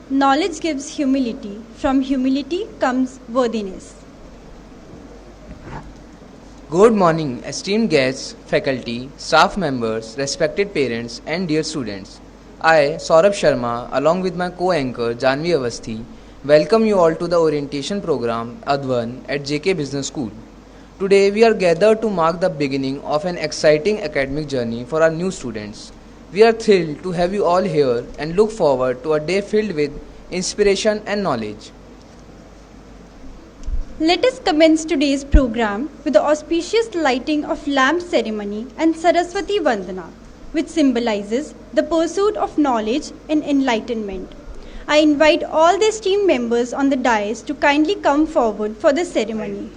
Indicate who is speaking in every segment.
Speaker 1: Knowledge gives humility. From humility comes worthiness.
Speaker 2: Good morning, esteemed guests, faculty, staff members, respected parents, and dear students. I, Saurabh Sharma, along with my co-anchor Janvi Avasthi, welcome you all to the orientation program Advan at JK Business School. Today we are gathered to mark the beginning of an exciting academic journey for our new students. We are thrilled to have you all here and look forward to a day filled with inspiration and knowledge.
Speaker 1: Let us commence today's program with the auspicious lighting of lamp ceremony and Saraswati Vandana, which symbolizes the pursuit of knowledge and enlightenment. I invite all the esteemed members on the dais to kindly come forward for the ceremony.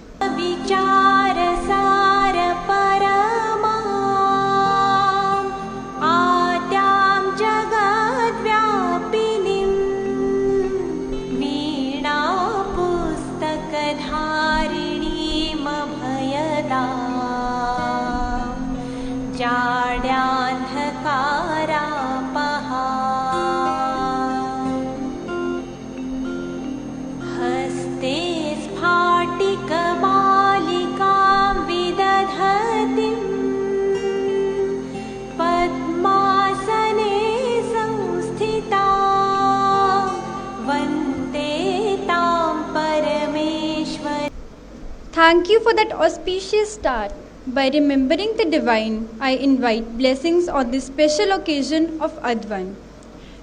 Speaker 1: Thank you for that auspicious start. By remembering the divine, I invite blessings on this special occasion of Advan.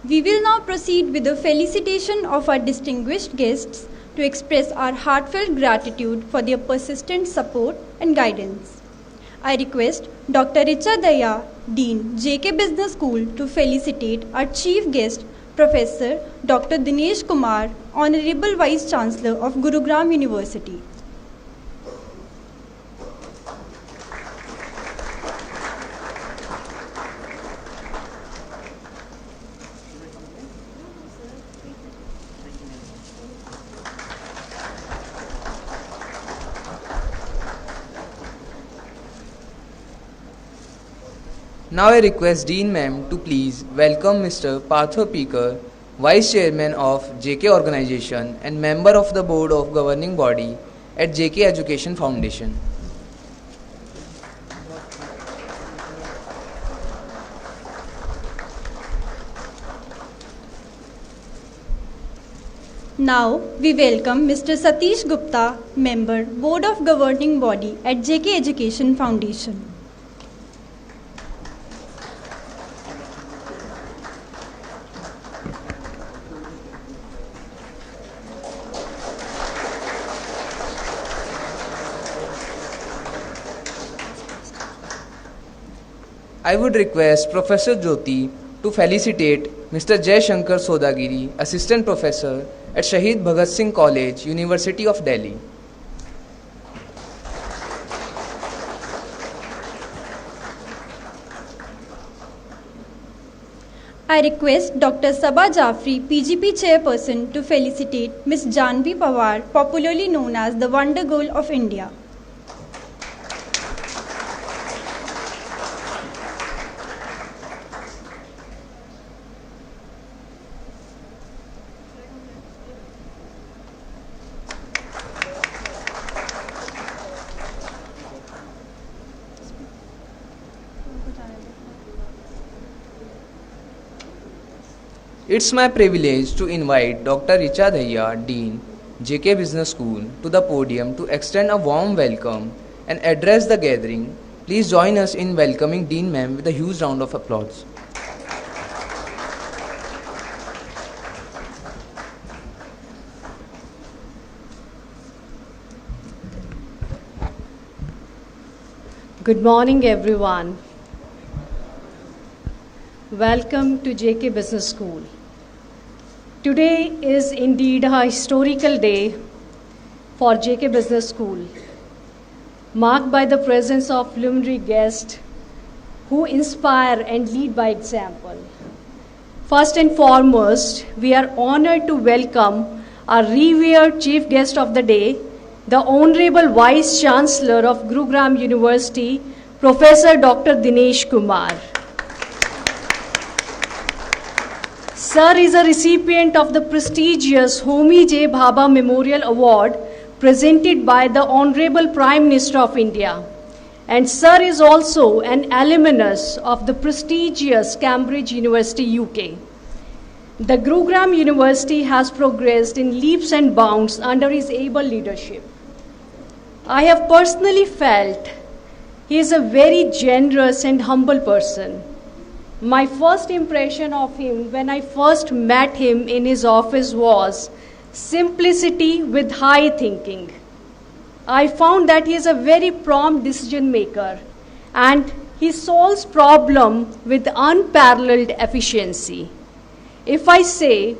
Speaker 1: We will now proceed with the felicitation of our distinguished guests to express our heartfelt gratitude for their persistent support and guidance. I request Dr. Richa Daya, Dean, JK Business School, to felicitate our chief guest, Professor Dr. Dinesh Kumar, Honorable Vice Chancellor of Gurugram University.
Speaker 2: Now I request Dean Ma'am to please welcome Mr. Partho Pikar, Vice Chairman of JK Organization and member of the Board of Governing Body at JK Education Foundation.
Speaker 1: Now we welcome Mr. Satish Gupta, Member, Board of Governing Body at JK Education Foundation.
Speaker 2: I would request Professor Jyoti to felicitate Mr. Jai Shankar Sodagiri, Assistant Professor at Shahid Bhagat Singh College, University of Delhi.
Speaker 1: I request Dr. Sabha Jafri, PGP Chairperson, to felicitate Ms. Janvi Pawar, popularly known as the Wonder Girl of India.
Speaker 2: It's my privilege to invite Dr. Richa Daya, Dean, JK Business School, to the podium to extend a warm welcome and address the gathering. Please join us in welcoming Dean Ma'am with a huge round of applause.
Speaker 3: Good morning, everyone. Welcome to JK Business School. Today is indeed a historical day for JK Business School, marked by the presence of luminary guests who inspire and lead by example. First and foremost, we are honored to welcome our revered chief guest of the day, the Honorable Vice Chancellor of Gurugram University, Professor Dr. Dinesh Kumar. Sir is a recipient of the prestigious Homi J. Bhabha Memorial Award presented by the Honorable Prime Minister of India. And Sir is also an alumnus of the prestigious Cambridge University, UK. The Gurugram University has progressed in leaps and bounds under his able leadership. I have personally felt he is a very generous and humble person. My first impression of him when I first met him in his office was simplicity with high thinking. I found that he is a very prompt decision maker and he solves problems with unparalleled efficiency. If I say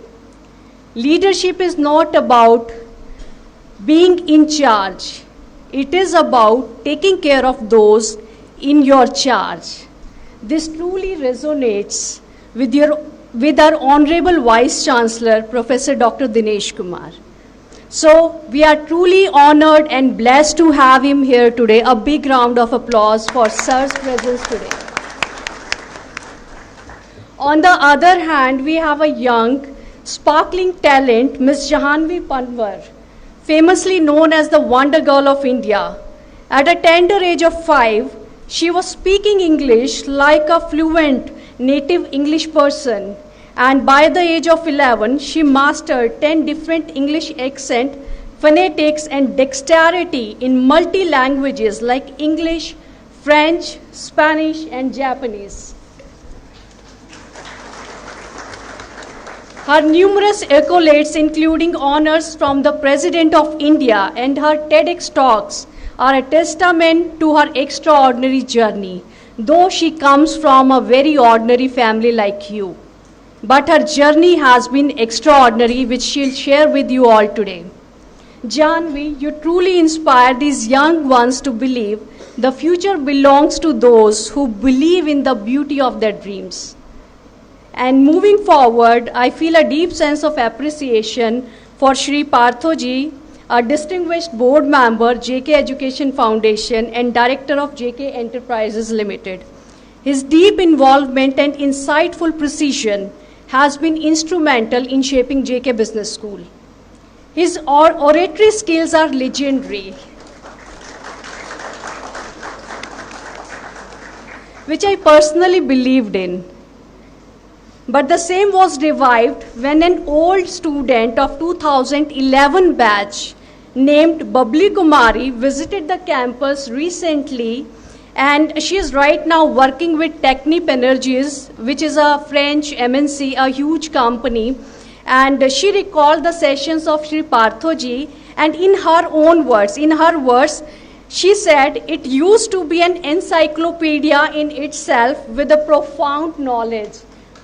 Speaker 3: leadership is not about being in charge, it is about taking care of those in your charge. This truly resonates with our Honorable Vice Chancellor, Professor Dr. Dinesh Kumar. So we are truly honored and blessed to have him here today. A big round of applause for Sir's presence today. On the other hand, we have a young, sparkling talent, Ms. Jahanvi Panwar, famously known as the Wonder Girl of India. At a tender age of 5, she was speaking English like a fluent native English person. And by the age of 11, she mastered 10 different English accent, phonetics, and dexterity in multi-languages like English, French, Spanish, and Japanese. Her numerous accolades, including honors from the President of India and her TEDx talks, are a testament to her extraordinary journey, though she comes from a very ordinary family like you. But her journey has been extraordinary, which she'll share with you all today. Janvi, you truly inspire these young ones to believe the future belongs to those who believe in the beauty of their dreams. And moving forward, I feel a deep sense of appreciation for Shri Parthoji, a distinguished board member, JK Education Foundation, and director of JK Enterprises Limited. His deep involvement and insightful precision has been instrumental in shaping JK Business School. His oratory skills are legendary, which I personally believed in. But the same was revived when an old student of 2011 batch named Babli Kumari visited the campus recently, and she is right now working with Technip Energies, which is a French MNC, a huge company. And she recalled the sessions of Shri Parthoji, and in her words, she said it used to be an encyclopedia in itself with a profound knowledge.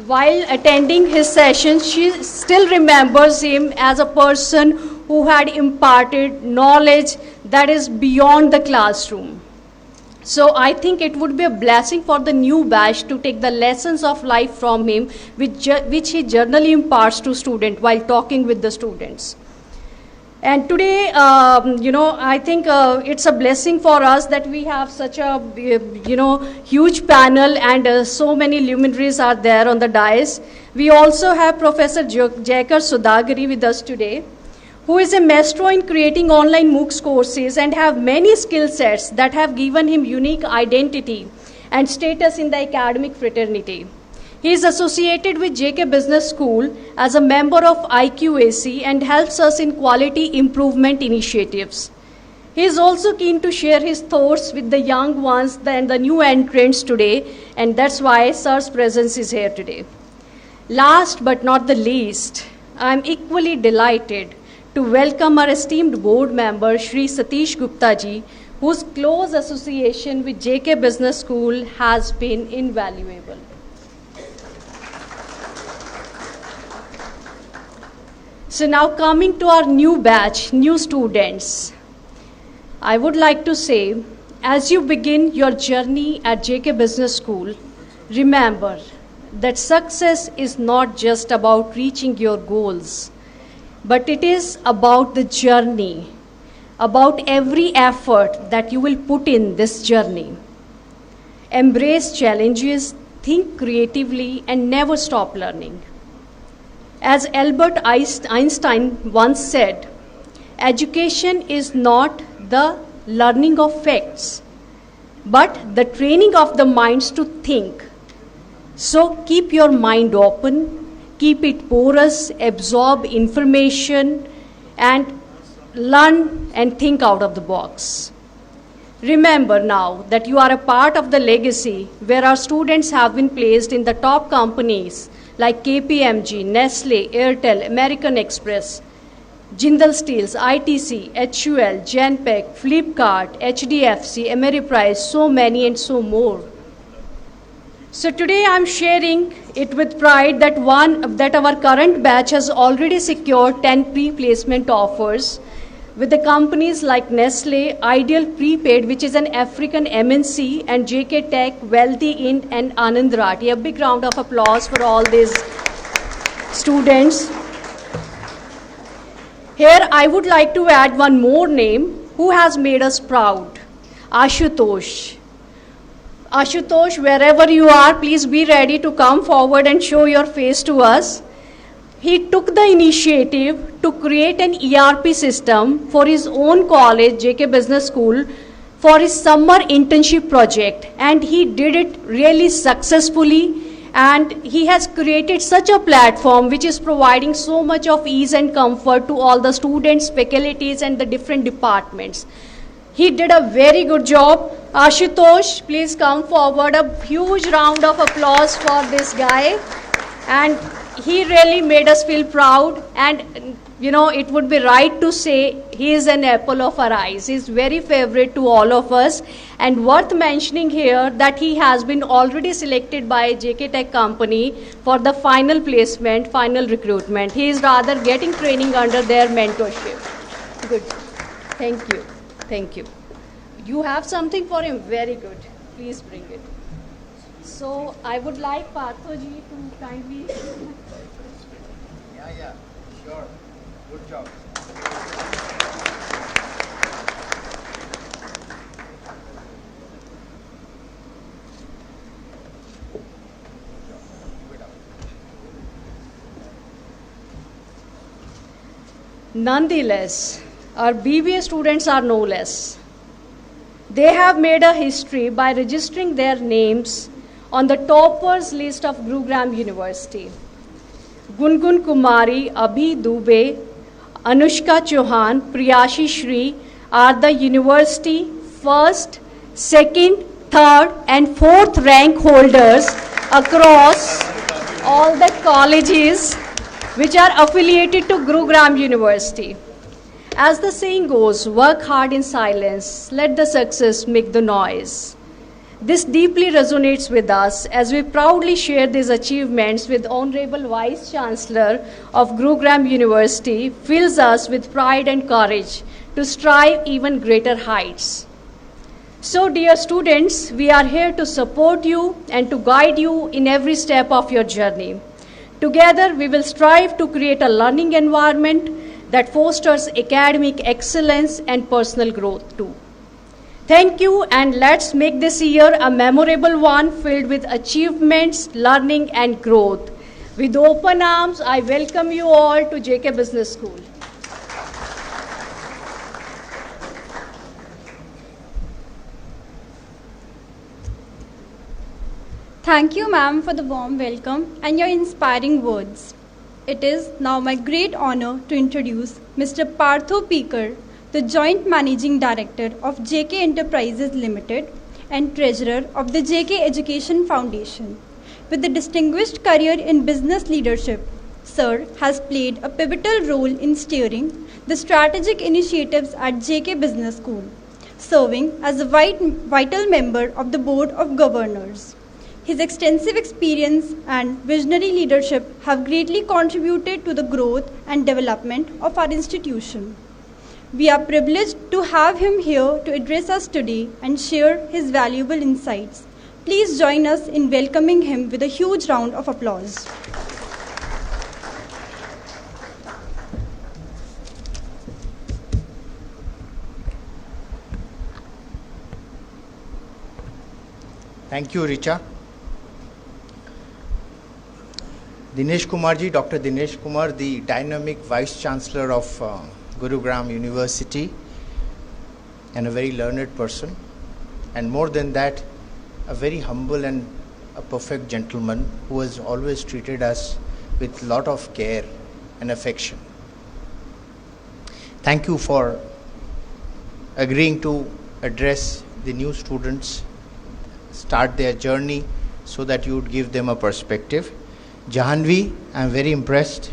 Speaker 3: While attending his sessions, she still remembers him as a person who had imparted knowledge that is beyond the classroom. So I think it would be a blessing for the new batch to take the lessons of life from him, which he generally imparts to students while talking with the students. And today, I think it's a blessing for us that we have such a, huge panel and so many luminaries are there on the dais. We also have Professor Jayakar Sudagari with us today, who is a maestro in creating online MOOCs courses and have many skill sets that have given him unique identity and status in the academic fraternity. He is associated with JK Business School as a member of IQAC and helps us in quality improvement initiatives. He is also keen to share his thoughts with the young ones and the new entrants today, and that's why Sir's presence is here today. Last but not the least, I am equally delighted to welcome our esteemed board member, Shri Satish Gupta ji, whose close association with JK Business School has been invaluable. So now coming to our new batch, new students, I would like to say, as you begin your journey at JK Business School, remember that success is not just about reaching your goals, but it is about the journey, about every effort that you will put in this journey. Embrace challenges, think creatively, and never stop learning. As Albert Einstein once said, education is not the learning of facts, but the training of the minds to think. So keep your mind open, keep it porous, absorb information, and learn and think out of the box. Remember now that you are a part of the legacy where our students have been placed in the top companies like KPMG, Nestle, Airtel, American Express, Jindal Steels, ITC, HUL, Genpact, Flipkart, HDFC, Ameriprise, so many and so more. So today I'm sharing it with pride that our current batch has already secured 10 pre-placement offers with the companies like Nestle, Ideal Prepaid, which is an African MNC, and JK Tech, Wealthy Int, and Anand Rathi. A big round of applause for all these students. Here I would like to add one more name who has made us proud, Ashutosh. Ashutosh, wherever you are, please be ready to come forward and show your face to us. He took the initiative to create an ERP system for his own college, JK Business School, for his summer internship project, and he did it really successfully, and he has created such a platform which is providing so much of ease and comfort to all the students, faculties, and the different departments. He did a very good job. Ashutosh, please come forward. A huge round of applause for this guy. And he really made us feel proud, and it would be right to say he is an apple of our eyes. He is very favorite to all of us, and worth mentioning here that he has been already selected by JK Tech company for the final placement, final recruitment. He is rather getting training under their mentorship. Good. Thank you. Thank you. You have something for him? Very good. Please bring it. So I would like Parthoji to kindly...
Speaker 4: Yeah, sure. Good job.
Speaker 3: Nonetheless, our BBA students are no less. They have made a history by registering their names on the toppers list of Gurugram University. Gungun Kumari, Abhi Dubey, Anushka Chauhan, Priyashi Shri are the university first, second, third, and fourth rank holders across all the colleges which are affiliated to Gurugram University. As the saying goes, work hard in silence, let the success make the noise. This deeply resonates with us as we proudly share these achievements with Honorable Vice Chancellor of Gurugram University, fills us with pride and courage to strive even greater heights. So, dear students, we are here to support you and to guide you in every step of your journey. Together, we will strive to create a learning environment that fosters academic excellence and personal growth too. Thank you, and let's make this year a memorable one filled with achievements, learning, and growth. With open arms, I welcome you all to JK Business School.
Speaker 1: Thank you, ma'am, for the warm welcome and your inspiring words. It is now my great honor to introduce Mr. Partho Pikar, the Joint Managing Director of JK Enterprises Limited and Treasurer of the JK Education Foundation. With a distinguished career in business leadership, Sir has played a pivotal role in steering the strategic initiatives at JK Business School, serving as a vital member of the Board of Governors. His extensive experience and visionary leadership have greatly contributed to the growth and development of our institution. We are privileged to have him here to address us today and share his valuable insights. Please join us in welcoming him with a huge round of applause.
Speaker 4: Thank you, Richa. Dinesh Kumar ji, Dr. Dinesh Kumar, the dynamic Vice Chancellor of Gurugram University, and a very learned person, and more than that, a very humble and a perfect gentleman who has always treated us with a lot of care and affection. Thank you for agreeing to address the new students, start their journey so that you would give them a perspective. Jahanvi, I am very impressed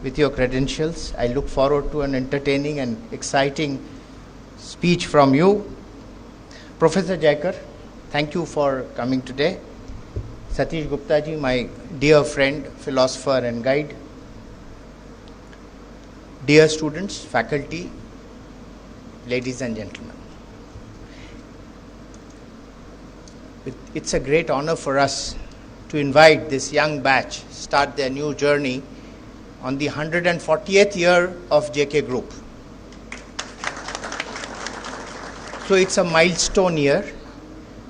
Speaker 4: with your credentials. I look forward to an entertaining and exciting speech from you. Professor Jaikar, thank you for coming today. Satish Gupta ji, my dear friend, philosopher and guide. Dear students, faculty, ladies and gentlemen. It's a great honor for us to invite this young batch start their new journey on the 140th year of JK Group. So it's a milestone year.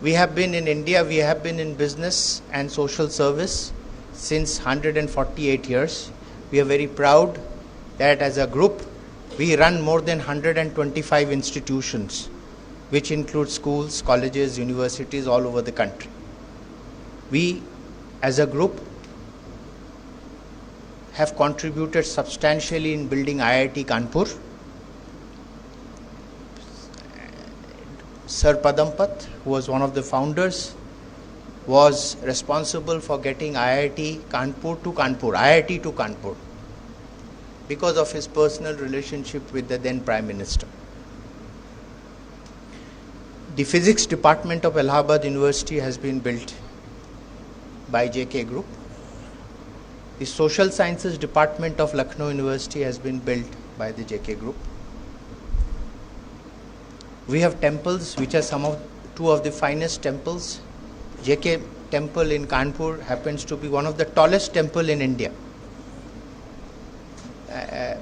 Speaker 4: We have been in India, we have been in business and social service since 148 years. We are very proud that as a group, we run more than 125 institutions, which include schools, colleges, universities all over the country. We, as a group, have contributed substantially in building IIT Kanpur. Sir Padampat, who was one of the founders, was responsible for getting IIT Kanpur to Kanpur, because of his personal relationship with the then Prime Minister. The Physics Department of Allahabad University has been built by JK Group. The Social Sciences Department of Lucknow University has been built by the JK Group. We have temples which are two of the finest temples. JK Temple in Kanpur happens to be one of the tallest temple in India,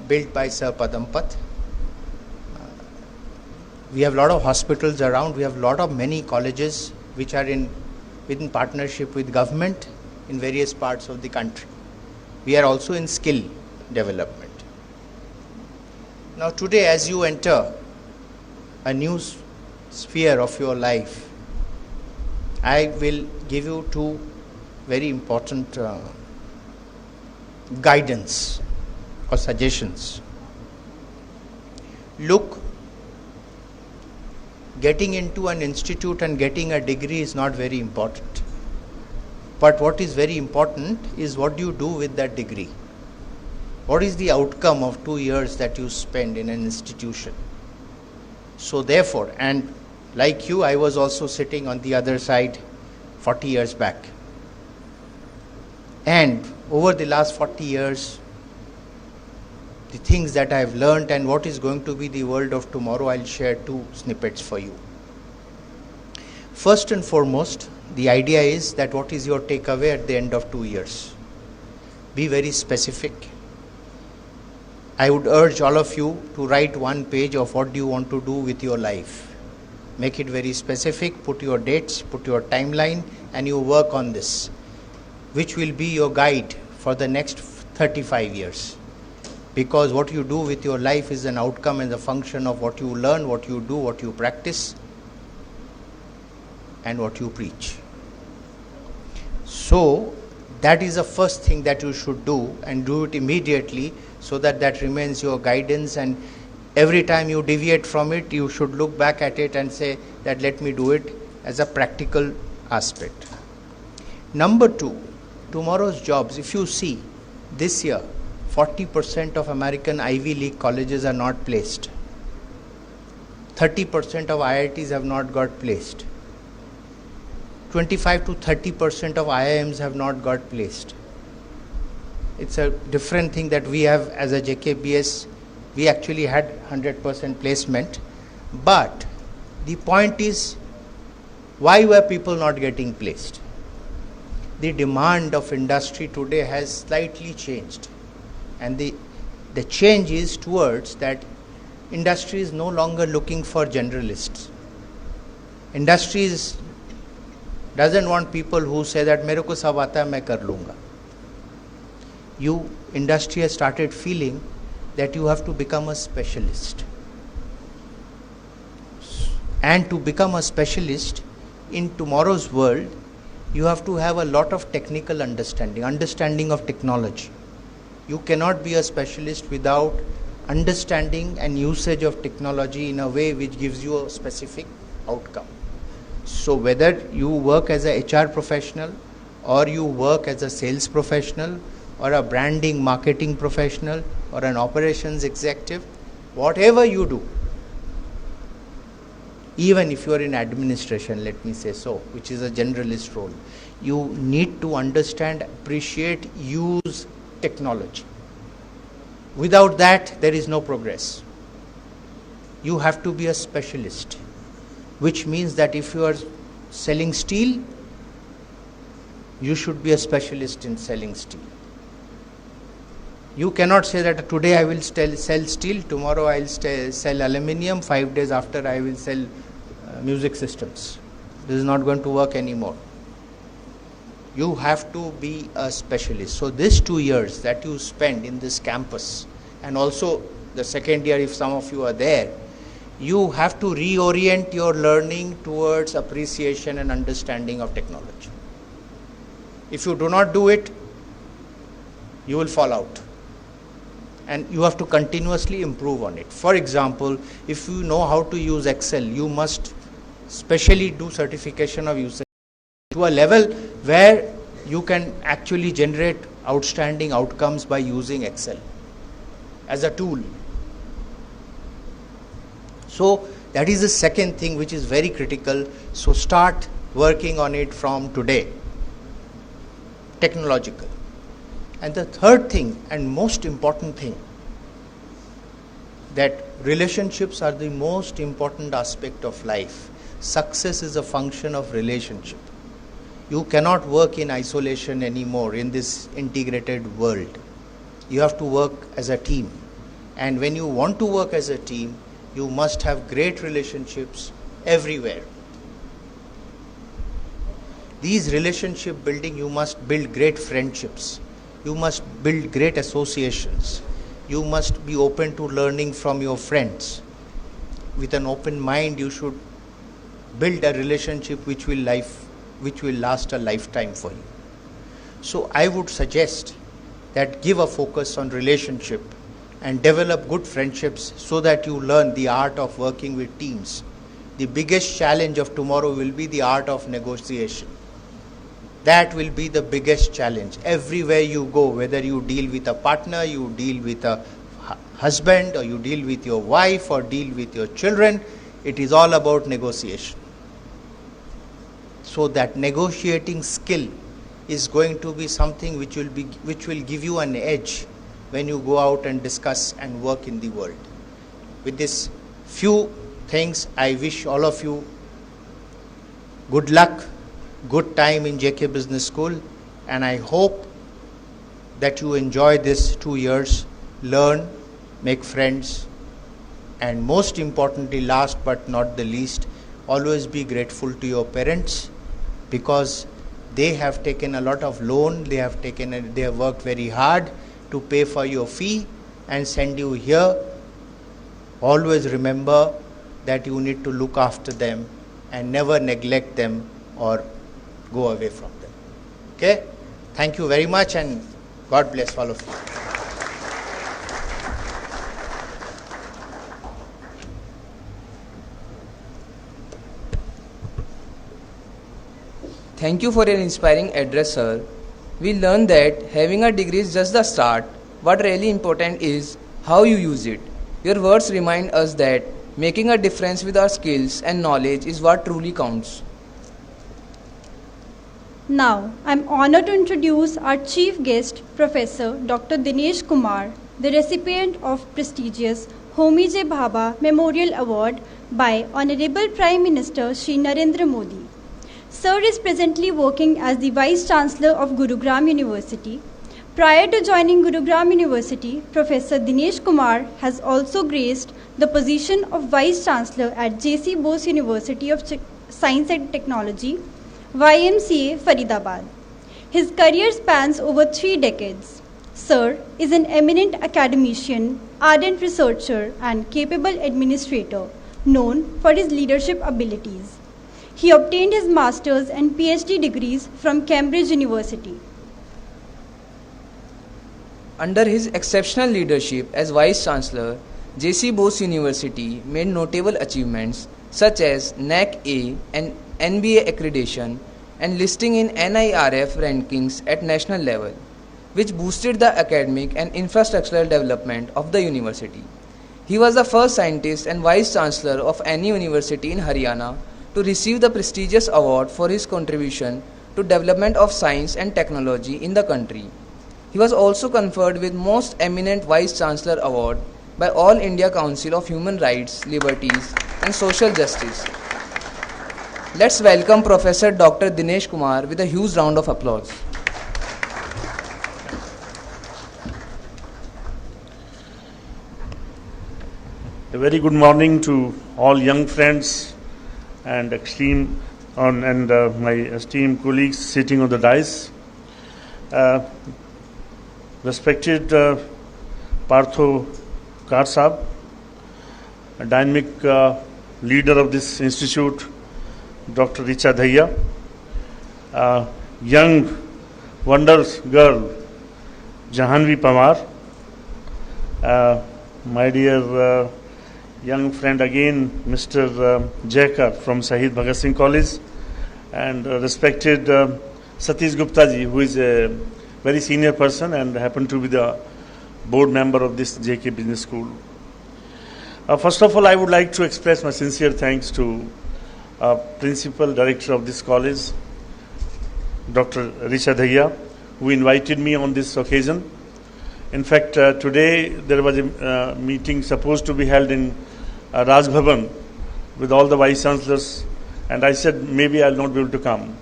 Speaker 4: built by Sir Padampat. We have a lot of hospitals around. We have a lot of many colleges which are within partnership with government in various parts of the country. We are also in skill development. Now today, as you enter a new sphere of your life, I will give you two very important guidance or suggestions. Look, getting into an institute and getting a degree is not very important. But what is very important is what do you do with that degree? What is the outcome of 2 years that you spend in an institution? So therefore, and like you, I was also sitting on the other side 40 years back. And over the last 40 years, the things that I have learned and what is going to be the world of tomorrow, I'll share two snippets for you. First and foremost, the idea is that what is your takeaway at the end of 2 years? Be very specific. I would urge all of you to write one page of what do you want to do with your life. Make it very specific, put your dates, put your timeline, and you work on this, which will be your guide for the next 35 years. Because what you do with your life is an outcome and a function of what you learn, what you do, what you practice, and what you preach. So that is the first thing that you should do, and do it immediately so that that remains your guidance, and every time you deviate from it, you should look back at it and say that let me do it as a practical aspect. Number two, tomorrow's jobs. If you see this year, 40% of American Ivy League colleges are not placed. 30% of IITs have not got placed. 25 to 30% of IIMs have not got placed. It's a different thing that we have as a JKBS. We actually had 100% placement. But the point is, why were people not getting placed? The demand of industry today has slightly changed. And the change is towards that industry is no longer looking for generalists. Industry doesn't want people who say that मेरे को सब आता है मैं कर लूँगा. industry has started feeling that you have to become a specialist. And to become a specialist in tomorrow's world, you have to have a lot of technical understanding of technology. You cannot be a specialist without understanding and usage of technology in a way which gives you a specific outcome. So whether you work as a HR professional, or you work as a sales professional, or a branding marketing professional, or an operations executive, whatever you do, even if you are in administration, let me say so, which is a generalist role, you need to understand, appreciate, use technology. Without that, there is no progress. You have to be a specialist, which means that if you are selling steel, you should be a specialist in selling steel. You cannot say that today I will sell steel, tomorrow I will sell aluminium, 5 days after I will sell music systems. This is not going to work anymore. You have to be a specialist. So these 2 years that you spend in this campus, and also the second year if some of you are there, you have to reorient your learning towards appreciation and understanding of technology. If you do not do it, you will fall out. And you have to continuously improve on it. For example, if you know how to use Excel, you must specially do certification of usage to a level where you can actually generate outstanding outcomes by using Excel as a tool. So that is the second thing which is very critical. So start working on it from today. Technological. And the third thing and most important thing, that relationships are the most important aspect of life. Success is a function of relationship. You cannot work in isolation anymore in this integrated world. You have to work as a team. And when you want to work as a team, you must have great relationships everywhere. These relationship building, you must build great friendships. You must build great associations. You must be open to learning from your friends. With an open mind, you should build a relationship which will last a lifetime for you. So I would suggest that give a focus on relationship and develop good friendships so that you learn the art of working with teams. The biggest challenge of tomorrow will be the art of negotiation. That will be the biggest challenge. Everywhere you go, whether you deal with a partner, you deal with a husband, or you deal with your wife, or deal with your children, it is all about negotiation. So that negotiating skill is going to be something which will give you an edge when you go out and discuss and work in the world. With this few things, I wish all of you good luck, good time in JK Business School, and I hope that you enjoy this 2 years, learn, make friends, and most importantly, last but not the least, always be grateful to your parents, because they have taken a lot of loan, they have worked very hard to pay for your fee and send you here. Always remember that you need to look after them and never neglect them or go away from them. Okay? Thank you very much, and God bless all of you.
Speaker 2: Thank you for your inspiring address, sir. We learned that having a degree is just the start. What really important is how you use it. Your words remind us that making a difference with our skills and knowledge is what truly counts.
Speaker 1: Now, I'm honored to introduce our chief guest, Professor Dr. Dinesh Kumar, the recipient of prestigious Homi J. Bhabha Memorial Award by Honorable Prime Minister Shri Narendra Modi. Sir is presently working as the Vice Chancellor of Gurugram University. Prior to joining Gurugram University, Professor Dinesh Kumar has also graced the position of Vice Chancellor at J.C. Bose University of Science and Technology, YMCA, Faridabad. His career spans over 3 decades. Sir is an eminent academician, ardent researcher, and capable administrator, known for his leadership abilities. He obtained his master's and PhD degrees from Cambridge University.
Speaker 2: Under his exceptional leadership as Vice Chancellor, J.C. Bose University made notable achievements such as NAC A and NBA accreditation and listing in NIRF rankings at national level, which boosted the academic and infrastructural development of the university. He was the first scientist and Vice Chancellor of any university in Haryana to receive the prestigious award for his contribution to development of science and technology in the country. He was also conferred with Most Eminent Vice Chancellor Award by All India Council of Human Rights, Liberties and Social Justice. Let's welcome Professor Dr. Dinesh Kumar with a huge round of applause.
Speaker 5: A very good morning to all young friends and my esteemed colleagues sitting on the dais. Respected Partho Kar Sahab, a dynamic leader of this institute, Dr. Richa Dhaiya, young wonder girl, Jahanvi Pamar, my dear young friend again, Mr. Jaikar from Shahid Bhagat Singh College, and respected Satish Gupta ji, who is a very senior person and happened to be the board member of this JK Business School. First of all, I would like to express my sincere thanks to Principal Director of this college, Dr. Richa Dhaiya, who invited me on this occasion. In fact, today there was a meeting supposed to be held in Raj Bhavan with all the Vice Chancellors, and I said maybe I'll not be able to come.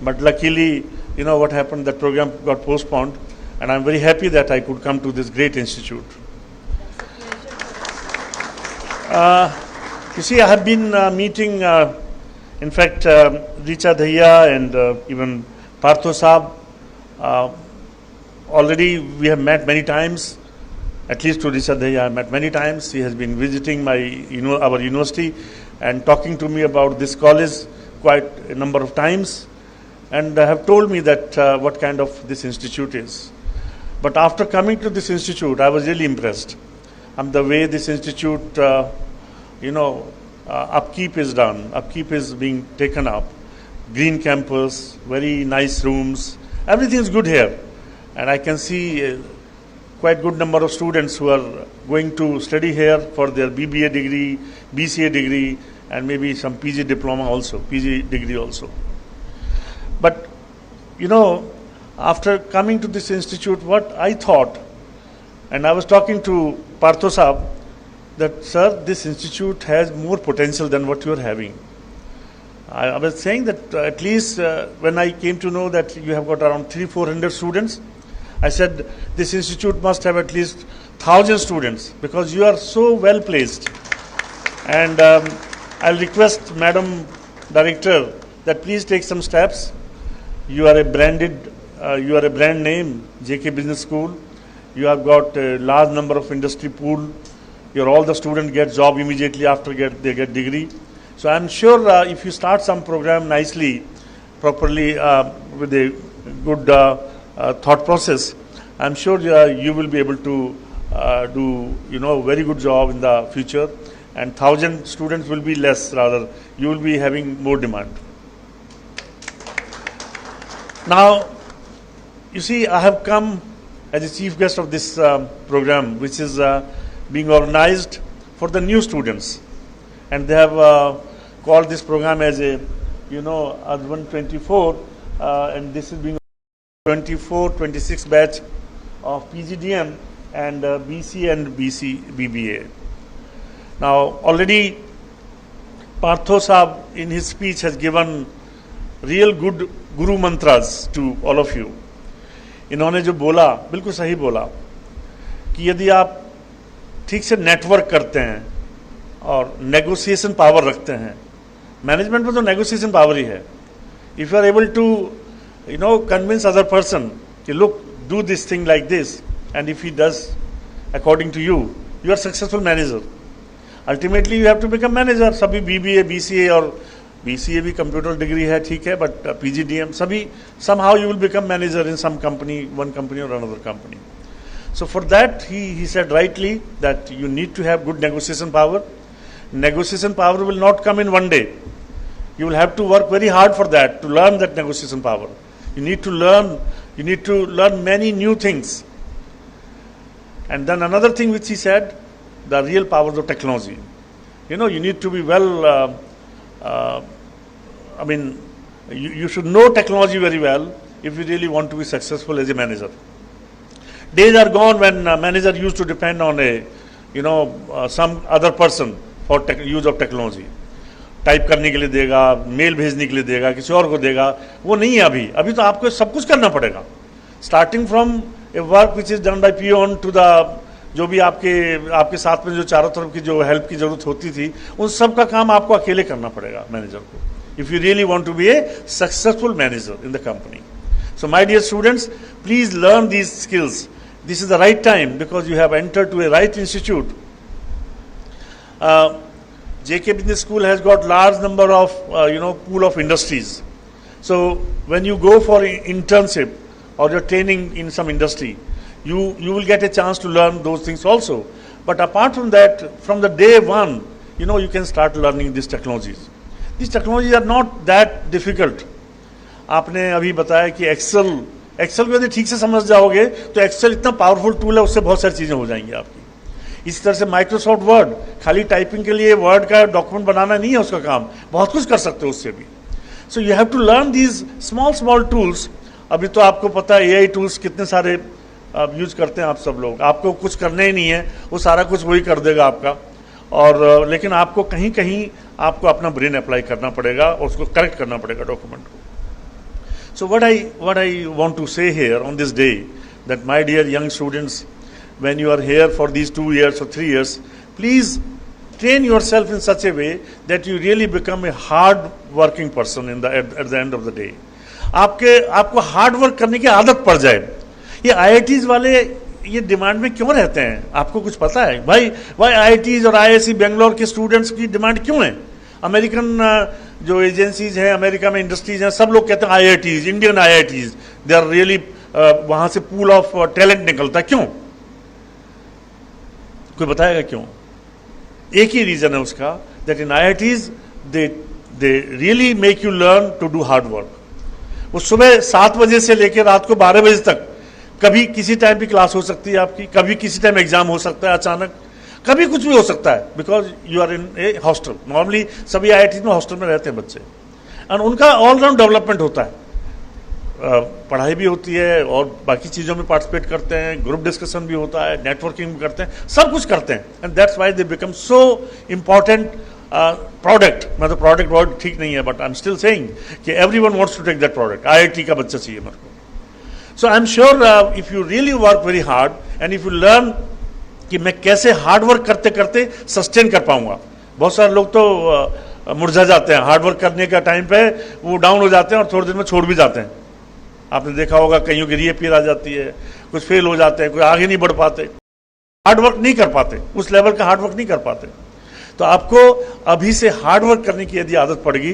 Speaker 5: But luckily, you know what happened, that program got postponed, and I'm very happy that I could come to this great institute. You see, I have been meeting, in fact, Richa Dhaiya and even Partho Saab. Already we have met many times, at least to Richa Dhaiya I have met many times. He has been visiting our university and talking to me about this college quite a number of times, and have told me that what kind of this institute is. But after coming to this institute, I was really impressed. The way this institute, upkeep is done, upkeep is being taken up. Green campus, very nice rooms, everything is good here. And I can see a quite good number of students who are going to study here for their BBA degree, BCA degree, and maybe some PG diploma also, PG degree also. But, after coming to this institute, what I thought, and I was talking to Partho Saab, that, sir, this institute has more potential than what you are having. I was saying that at least when I came to know that you have got around 300-400 students, I said this institute must have at least 1,000 students because you are so well placed. And I'll request Madam Director that please take some steps. You are a brand name, JK Business School. You have got a large number of industry pool. All the students get job immediately after they get degree. So I'm sure if you start some program nicely, properly, with a good thought process, I'm sure you will be able to do very good job in the future, and 1,000 students will be less, rather you will be having more demand. Now, you see, I have come as a chief guest of this program, which is being organized for the new students, and they have called this program as a Advan 24, and this is being 24-26 batch of PGDM and BC and BBA. Now, already Partho Saab in his speech has given real good guru mantras to all of you. इन्होंने जो बोला बिल्कुल सही बोला कि यदि आप ठीक से नेटवर्क करते हैं और नेगोशिएशन पावर रखते हैं, मैनेजमेंट में तो नेगोशिएशन पावर ही है. If you are able to convince other person कि look, do this thing like this, and if he does according to you, you are successful manager. Ultimately you have to become manager. सभी BBA, BCA और BCA भी computer degree है, ठीक है, but PGDM सभी somehow you will become manager in some company, one company or another company. So for that he said rightly that you need to have good negotiation power. Negotiation power will not come in one day. You will have to work very hard for that, to learn that negotiation power. You need to learn many new things. And then another thing which he said, the real powers of technology. You know, you need to be well, you should know technology very well if you really want to be successful as a manager. Days are gone when a manager used to depend on some other person for use of technology. Type करने के लिए देगा, mail भेजने के लिए देगा, किसी और को देगा, वो नहीं है अभी. अभी तो आपको सब कुछ करना पड़ेगा. Starting from a work which is done by peon to the जो भी आपके साथ में जो चारों तरफ की जो हेल्प की जरूरत होती थी, उन सब का काम आपको अकेले करना पड़ेगा मैनेजर को, if you really want to be a successful manager in the company. So my dear students, please learn these skills. This is the right time because you have entered to a right institute. JK Business School has got large number of pool of industries. So when you go for internship or your training in some industry, you will get a chance to learn those things also. But apart from that, from the day one, you can start learning these technologies. These technologies are not that difficult. आपने अभी बताया कि Excel को यदि ठीक से समझ जाओगे तो एक्सेल इतना पावरफुल टूल है, उससे बहुत सारी चीजें हो जाएंगी आपकी. इस तरह से माइक्रोसॉफ्ट वर्ड खाली टाइपिंग के लिए वर्ड का डॉक्यूमेंट बनाना नहीं है उसका काम, बहुत कुछ कर सकते हो उससे भी. So you have to learn these small tools. अभी तो आपको पता है AI टूल्स कितने सारे यूज करते हैं आप सब लोग. आपको कुछ करना ही नहीं है, वो सारा कुछ वही कर देगा आपका. और लेकिन आपको कहीं कहीं आपको अपना ब्रेन अप्लाई करना पड़ेगा और उसको करेक्ट करना पड़ेगा डॉक्यूमेंट को. सो what I want to say here on this day, that my dear young students, when you are here for these 2 years or 3 years, please train yourself in such a way that you really become a hard working person at the end of the day. आपको hard work करने की आदत पड़ जाए. ये IITs वाले ये demand में क्यों रहते हैं, आपको कुछ पता है भाई? वाई IITs और IISc बेंगलोर के स्टूडेंट्स की डिमांड क्यों है? अमेरिकन जो एजेंसीज हैं, अमेरिका में इंडस्ट्रीज हैं, सब लोग कहते हैं IITs, Indian IITs, they are really, वहां से पूल ऑफ टैलेंट निकलता है. क्यों? कोई बताएगा क्यों? एक ही रीजन है उसका, that in IITs they really make you learn to do hard work. वो सुबह 7 बजे से लेकर रात को 12 बजे तक, कभी किसी टाइम भी क्लास हो सकती है आपकी, कभी किसी टाइम एग्जाम हो सकता है अचानक, कभी कुछ भी हो सकता है, because you are in a hostel. Normally सभी IITs में हॉस्टल में रहते हैं बच्चे, एंड उनका ऑलराउंड डेवलपमेंट होता है. पढ़ाई भी होती है और बाकी चीज़ों में पार्टिसिपेट करते हैं, ग्रुप डिस्कशन भी होता है, नेटवर्किंग भी करते हैं, सब कुछ करते हैं. And that's why they become so important product. मतलब प्रोडक्ट वर्ड ठीक नहीं है, but I am still saying कि everyone wants to take that product. IIT का बच्चा चाहिए मेरे को. So I am sure if you really work very hard and if you learn कि मैं कैसे हार्ड वर्क करते करते सस्टेन कर पाऊंगा. बहुत सारे लोग तो मुरझा जाते हैं हार्ड वर्क करने का टाइम पे, वो डाउन हो जाते हैं और थोड़ी देर में छोड़ भी जाते हैं. आपने देखा होगा कईयों की रीअपीयर आ जाती है, कुछ फेल हो जाते हैं, कोई आगे नहीं बढ़ पाते, हार्ड वर्क नहीं कर पाते, उस लेवल का हार्ड वर्क नहीं कर पाते. तो आपको अभी से हार्ड वर्क करने की यदि आदत पड़ेगी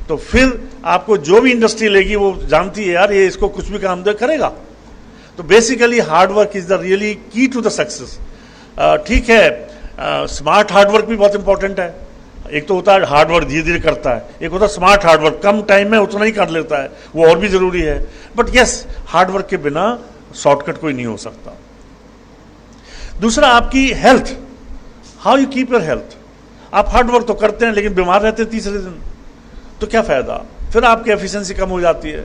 Speaker 5: तो फिर आपको जो भी इंडस्ट्री लेगी वो जानती है यार ये इसको कुछ भी काम दे करेगा. तो basically hard work is the really की टू द सक्सेस. ठीक है, स्मार्ट हार्ड वर्क भी बहुत इंपॉर्टेंट है. एक तो होता है हार्ड वर्क धीरे धीरे करता है, एक होता है स्मार्ट हार्ड वर्क, कम टाइम में उतना ही कर लेता है, वो और भी जरूरी है. बट यस, हार्ड वर्क के बिना शॉर्टकट कोई नहीं हो सकता. दूसरा आपकी health, how you keep your health. आप हार्ड वर्क तो करते हैं लेकिन बीमार रहते हैं तीसरे दिन, तो क्या फायदा? फिर आपकी एफिशिएंसी कम हो जाती है.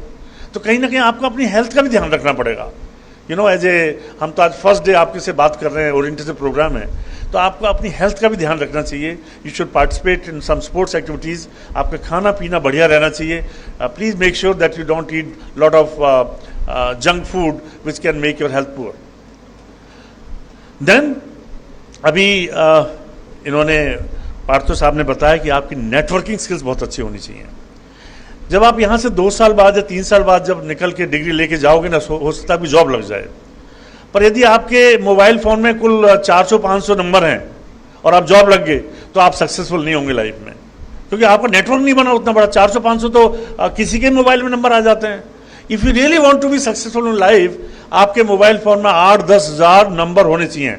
Speaker 5: तो कहीं ना कहीं आपको अपनी हेल्थ का भी ध्यान रखना पड़ेगा. एज ए हम तो आज फर्स्ट डे आपके से बात कर रहे हैं, ओरिएंटेशन प्रोग्राम है, तो आपको अपनी हेल्थ का भी ध्यान रखना चाहिए. You should participate in some sports activities. आपका खाना पीना बढ़िया रहना चाहिए. Please make sure that you don't eat lot of junk food which can make your health poor. Then अभी इन्होंने पार्थो साहब ने बताया कि आपकी नेटवर्किंग स्किल्स बहुत अच्छी होनी चाहिए. जब आप यहाँ से 2 साल बाद या 3 साल बाद जब निकल के डिग्री लेके जाओगे ना, हो सकता है भी जॉब लग जाए. पर यदि आपके मोबाइल फ़ोन में कुल 400-500 नंबर हैं और आप जॉब लग गए तो आप सक्सेसफुल नहीं होंगे लाइफ में, क्योंकि आपका नेटवर्क नहीं बना उतना बड़ा। 400-500 तो किसी के मोबाइल में नंबर आ जाते हैं। If you really want to be successful in life, आपके मोबाइल फ़ोन में 8-10 हज़ार नंबर होने चाहिए,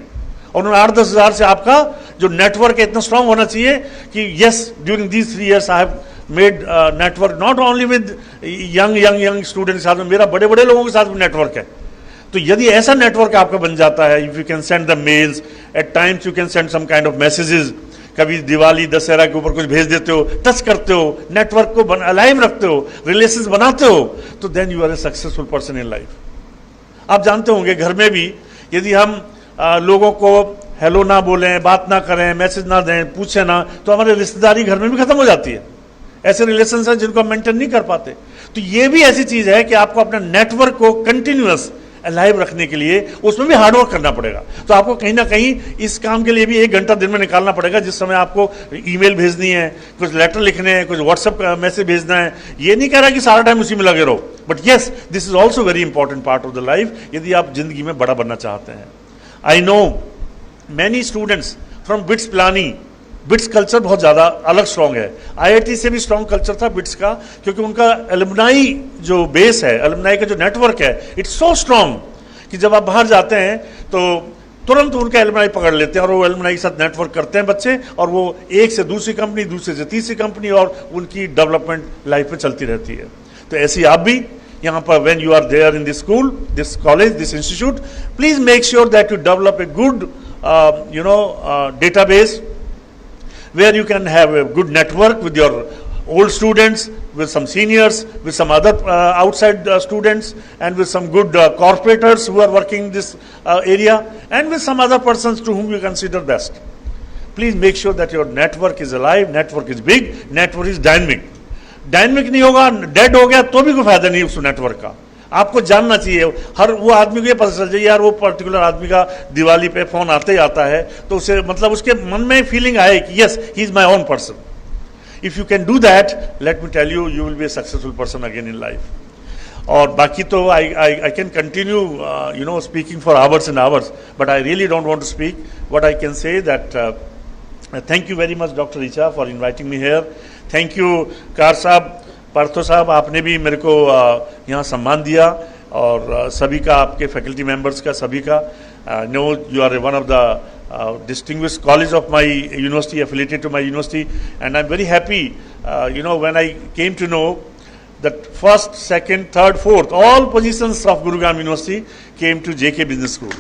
Speaker 5: और उन 8-10 हज़ार से आपका जो नेटवर्क है इतना स्ट्रांग होना चाहिए कि yes, during these 3 years I have made network not only with young students के साथ में, मेरा बड़े बड़े लोगों के साथ भी नेटवर्क है। तो यदि ऐसा नेटवर्क आपका बन जाता है, if you can send the mails, at times you can send some kind of messages, कभी दिवाली दशहरा के ऊपर कुछ भेज देते हो, टच करते हो, नेटवर्क को अलाइव रखते हो, रिलेशंस बनाते हो, तो then you are a successful person in life. आप जानते होंगे घर में भी यदि हम लोगों को हेलो ना बोलें, बात ना करें, मैसेज ना दें, पूछे ना, तो हमारी रिश्तेदारी घर में भी खत्म हो जाती है। ऐसे रिलेशंस हैं जिनको हम मेंटेन नहीं कर पाते। तो ये भी ऐसी चीज है कि आपको अपना नेटवर्क को कंटिन्यूअस लाइव रखने के लिए उसमें भी हार्डवर्क करना पड़ेगा। तो आपको कहीं ना कहीं इस काम के लिए भी 1 घंटा दिन में निकालना पड़ेगा, जिस समय आपको ईमेल भेजनी है, कुछ लेटर लिखने हैं, कुछ व्हाट्सएप मैसेज भेजना है। ये नहीं कह रहा कि सारा टाइम उसी में लगे रहो, but yes, this is also very important part of the life, यदि आप जिंदगी में बड़ा बनना चाहते हैं। I know many students from bits Pilani. Bits culture बहुत ज़्यादा अलग स्ट्रॉन्ग है, IIT से भी स्ट्रॉन्ग कल्चर था बिट्स का, क्योंकि उनका एलुमनाई जो बेस है, एलुमनाई का जो नेटवर्क है, इट्स सो स्ट्रॉन्ग कि जब आप बाहर जाते हैं तो तुरंत उनका एलुमनाई पकड़ लेते हैं और वो एलुमनाई के साथ नेटवर्क करते हैं बच्चे, और वो एक से दूसरी कंपनी, दूसरे से तीसरी कंपनी, और उनकी डेवलपमेंट लाइफ में चलती रहती है। तो ऐसी आप भी यहाँ पर, when you are there in this school, this college, this institute, please make sure that you develop a good database where you can have a good network with your old students, with some seniors, with some other outside students, and with some good corporators who are working this area, and with some other persons to whom you consider best. Please make sure that your network is alive, network is big, network is dynamic. Dynamic नहीं होगा, dead हो गया तो भी कोई फायदा नहीं उस नेटवर्क का। आपको जानना चाहिए, हर वो आदमी को ये पता चल जाए यार वो पर्टिकुलर आदमी का दिवाली पे फोन आते ही आता है, तो उसे मतलब उसके मन में फीलिंग आए कि yes, he is my own person. If you can do that, let me tell you, you will be a successful person again in life. और बाकी तो I can continue speaking for hours and hours, but I really don't want to speak. What I can say that thank you very much doctor Richa for inviting me here. Thank you Kar साहब, पार्थो साहब, आपने भी मेरे को यहाँ सम्मान दिया, और सभी का, आपके फैकल्टी मेंबर्स का, सभी का। No you are one of the distinguished college of my university, affiliated to my university, and I'm very happy when I came to know that first, second, third, fourth, all positions of Gurugram University came to JK Business School.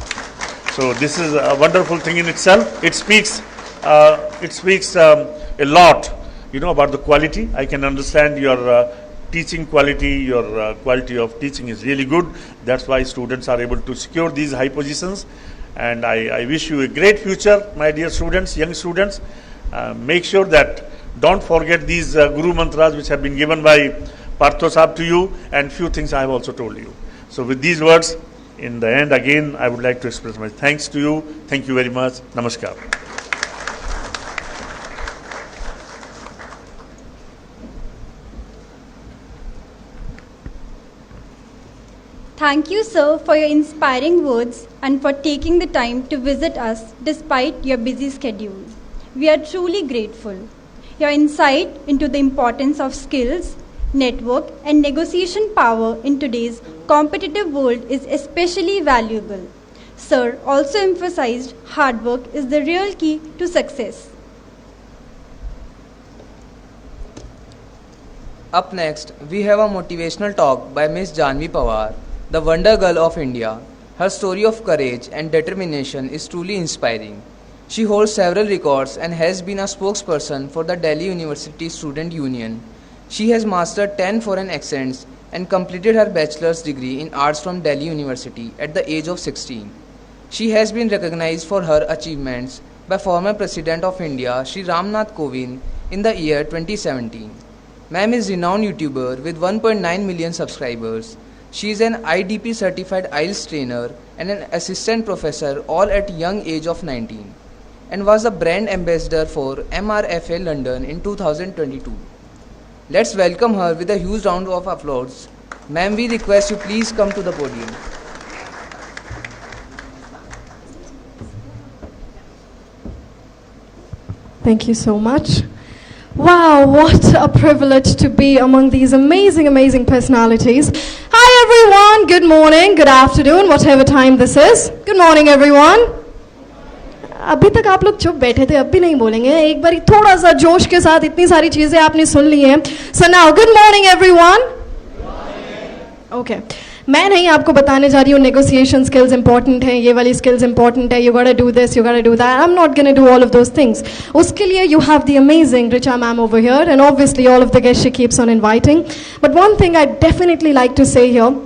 Speaker 5: So this is a wonderful thing in itself. It speaks a lot about the quality. I can understand your teaching quality, your quality of teaching is really good. That's why students are able to secure these high positions. And I wish you a great future, my dear students, young students. Make sure that don't forget these Guru Mantras which have been given by Partho Sahab to you, and few things I have also told you. So with these words, in the end again, I would like to express my thanks to you. Thank you very much. Namaskar.
Speaker 1: Thank you, sir, for your inspiring words and for taking the time to visit us despite your busy schedule. We are truly grateful. Your insight into the importance of skills, network, and negotiation power in today's competitive world is especially valuable. Sir also emphasized hard work is the real key to success.
Speaker 2: Up next, we have a motivational talk by Ms. Janvi Pawar, the Wonder Girl of India. Her story of courage and determination is truly inspiring. She holds several records and has been a spokesperson for the Delhi University Student Union. She has mastered 10 foreign accents and completed her bachelor's degree in arts from Delhi University at the age of 16. She has been recognized for her achievements by former President of India, Shri Ramnath Kovind, in the year 2017. Ma'am is a renowned YouTuber with 1.9 million subscribers. She is an IDP certified IELTS trainer and an assistant professor, all at young age of 19, and was a brand ambassador for MRFA London in 2022. Let's welcome her with a huge round of applause. Ma'am, we request you please come to the podium.
Speaker 6: Thank you so much. Wow, what a privilege to be among these amazing, amazing personalities. Hi everyone, good morning, good afternoon, whatever time this is. Good morning everyone. अभी तक आप लोग चुप बैठे थे, अब भी नहीं बोलेंगे. एक बार थोड़ा सा जोश के साथ, इतनी सारी चीजें आपने सुन ली हैं. So now, good morning everyone. Okay. मैं नहीं आपको बताने जा रही हूँ नेगोशिएशन स्किल्स इंपॉर्टेंट है, ये वाली स्किल्स इंपॉर्टेंट है, you gotta do this, you gotta do that. I am not gonna do all of those things. उसके लिए you have the amazing Richa ma'am over here and obviously all of the guest she keeps on inviting. But one thing I definitely like to say here,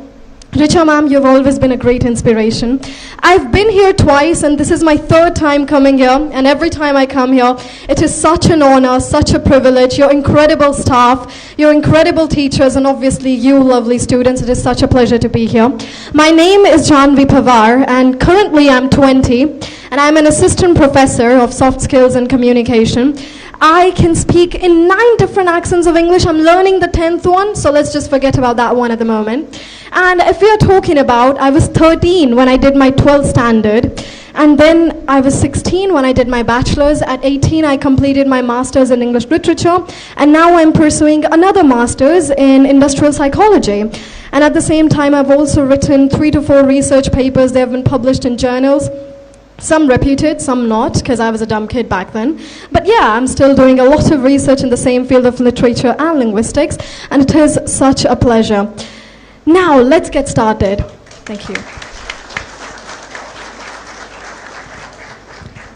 Speaker 6: Richa ma'am, you've always been a great inspiration. I've been here twice and this is my third time coming here, and every time I come here, it is such an honor, such a privilege. Your incredible staff, your incredible teachers, and obviously you lovely students. It is such a pleasure to be here. My name is Janvi Pawar and currently I'm 20 and I'm an assistant professor of soft skills and communication. I can speak in 9 different accents of English. I'm learning the 10th one, so let's just forget about that one at the moment. And if we are talking about, I was 13 when I did my 12th standard, and then I was 16 when I did my bachelor's. At 18, I completed my master's in English literature, and now I'm pursuing another master's in industrial psychology. And at the same time, I've also written 3 to 4 research papers. They have been published in journals. Some reputed, some not, because I was a dumb kid back then. But yeah, I'm still doing a lot of research in the same field of literature and linguistics, and it is such a pleasure. Now, let's get started. Thank you.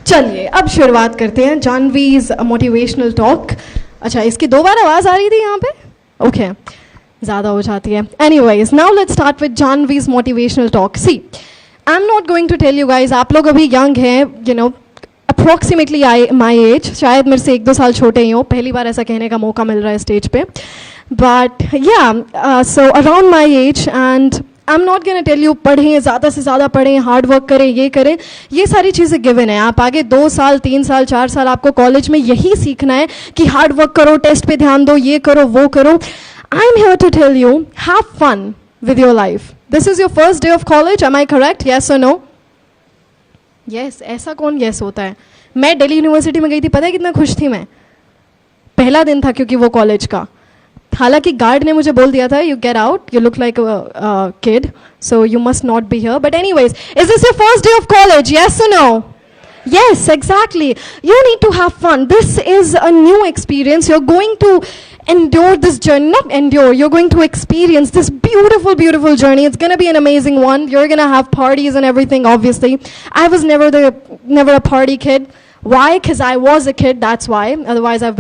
Speaker 6: चलिए, अब शुरुआत करते हैं जानवी's motivational talk. अच्छा, इसकी 2 बार आवाज़ आ रही थी यहाँ पे? Okay, ज़्यादा हो जाती है. Anyways, now let's start with Janvi's motivational talk. See, I'm not going to tell you guys, आप लोग अभी young हैं, you know, approximately my age, शायद मेरे से 1-2 साल छोटे ही हो, पहली बार ऐसा कहने का मौका मिल रहा है स्टेज पे. But yeah, so around my age, and I'm not going to tell you पढ़ें, ज़्यादा से ज़्यादा पढ़ें, हार्ड वर्क करें, ये करें, ये सारी चीज़ें गिवन है. आप आगे 2 साल 3 साल 4 साल आपको कॉलेज में यही सीखना है कि हार्ड वर्क करो, टेस्ट पे ध्यान दो, ये करो, वो करो. I'm here to tell you, have fun with your life. This is your first day of college, am I correct? Yes or no? Yes, ऐसा कौन yes होता है? मैं दिल्ली यूनिवर्सिटी में गई थी, पता है कितना खुश थी मैं? पहला दिन था क्योंकि वो कॉलेज का. हालांकि गार्ड ने मुझे बोल दिया था, you get out, you look like a kid, so you must not be here. But anyways, is this your first day of college? Yes or no? Yes, exactly. You need to have fun. This is a new experience. You're going to endure this journey, not endure, you're going to experience this beautiful, beautiful journey. It's going to be an amazing one. You're going to have parties and everything, obviously. I was never a party kid. Why? Because I was a kid, that's why. Otherwise, I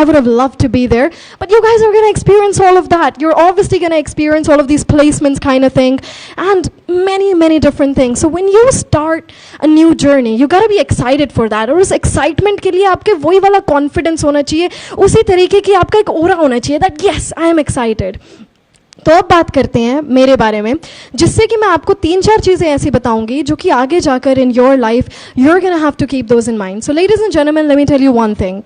Speaker 6: would have loved to be there. But you guys are going to experience all of that. You're obviously going to experience all of these placements kind of thing and many, many different things. So when you start a new journey, you got to be excited for that. और उस excitement के लिए आपके वही वाला confidence होना चाहिए, उसी तरीके की आपका एक aura होना चाहिए that yes, I am excited. तो अब बात करते हैं मेरे बारे में, जिससे कि मैं आपको 3-4 चीज़ें ऐसी बताऊंगी जो कि आगे जाकर in your life, you're going to have to keep those in mind. So ladies and gentlemen, let me tell you one thing.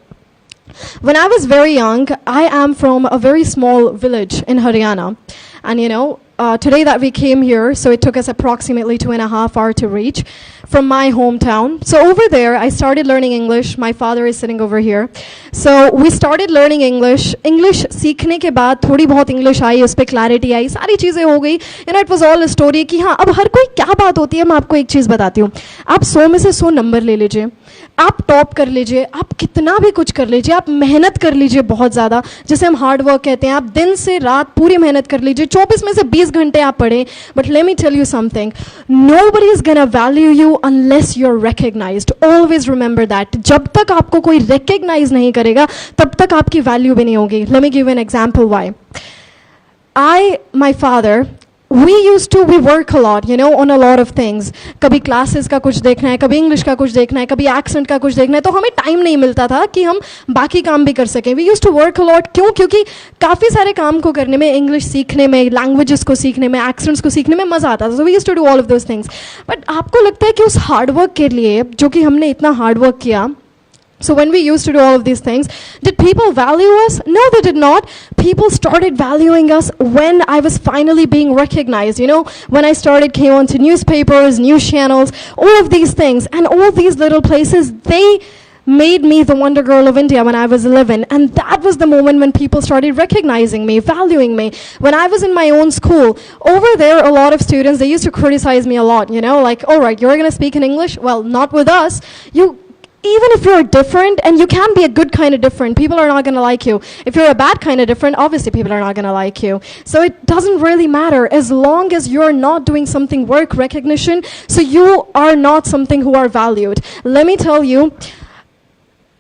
Speaker 6: When I was very young, I am from a very small village in Haryana. And you know, today that we came here, so it took us approximately 2.5 hours to reach from my hometown. So over there, I started learning English. My father is sitting over here. So we started learning English. English सीखने के बाद थोड़ी बहुत English आई, उस पर clarity आई, सारी चीज़ें हो गई. You know, it was all a story कि हाँ, अब हर कोई क्या बात होती है, मैं आपको एक चीज़ बताती हूँ. आप 100 में से 100 नंबर ले लीजिए, आप टॉप कर लीजिए, आप कितना भी कुछ कर लीजिए, आप मेहनत कर लीजिए बहुत ज़्यादा, जैसे हम हार्ड वर्क कहते हैं, आप दिन से रात पूरी मेहनत कर लीजिए, 24 में से 20 घंटे आप पढ़ें. But let me tell you something, nobody is gonna value you unless you are recognised. Always remember that. जब तक आपको कोई रिकग्नाइज नहीं करेगा तब तक आपकी वैल्यू भी नहीं होगी. Let me give an example why. My father, we work a lot, you know, on a lot of things. कभी क्लासेस का कुछ देखना है, कभी इंग्लिश का कुछ देखना है, कभी एक्सेंट का कुछ देखना है, तो हमें टाइम नहीं मिलता था कि हम बाकी काम भी कर सकें. We used to work a lot. क्यों? क्योंकि काफ़ी सारे काम को करने में, इंग्लिश सीखने में, लैंग्वेजेस को सीखने में, एक्सेंट्स को सीखने में मज़ा आता था. So we used to do all of those things. But आपको लगता है कि उस हार्डवर्क के लिए, जो कि हमने इतना हार्डवर्क किया, so when we used to do all of these things, did people value us? No, they did not. People started valuing us when I was finally being recognized. You know, when I came on to newspapers, news channels, all of these things. And all these little places, they made me the Wonder Girl of India when I was 11. And that was the moment when people started recognizing me, valuing me. When I was in my own school, over there, a lot of students, they used to criticize me a lot, you know, like, all right, you're going to speak in English? Well, not with us. Even if you're different, and you can be a good kind of different, people are not going to like you. If you're a bad kind of different, obviously people are not going to like you. So it doesn't really matter as long as you're not doing something work recognition, so you are not something who are valued. Let me tell you,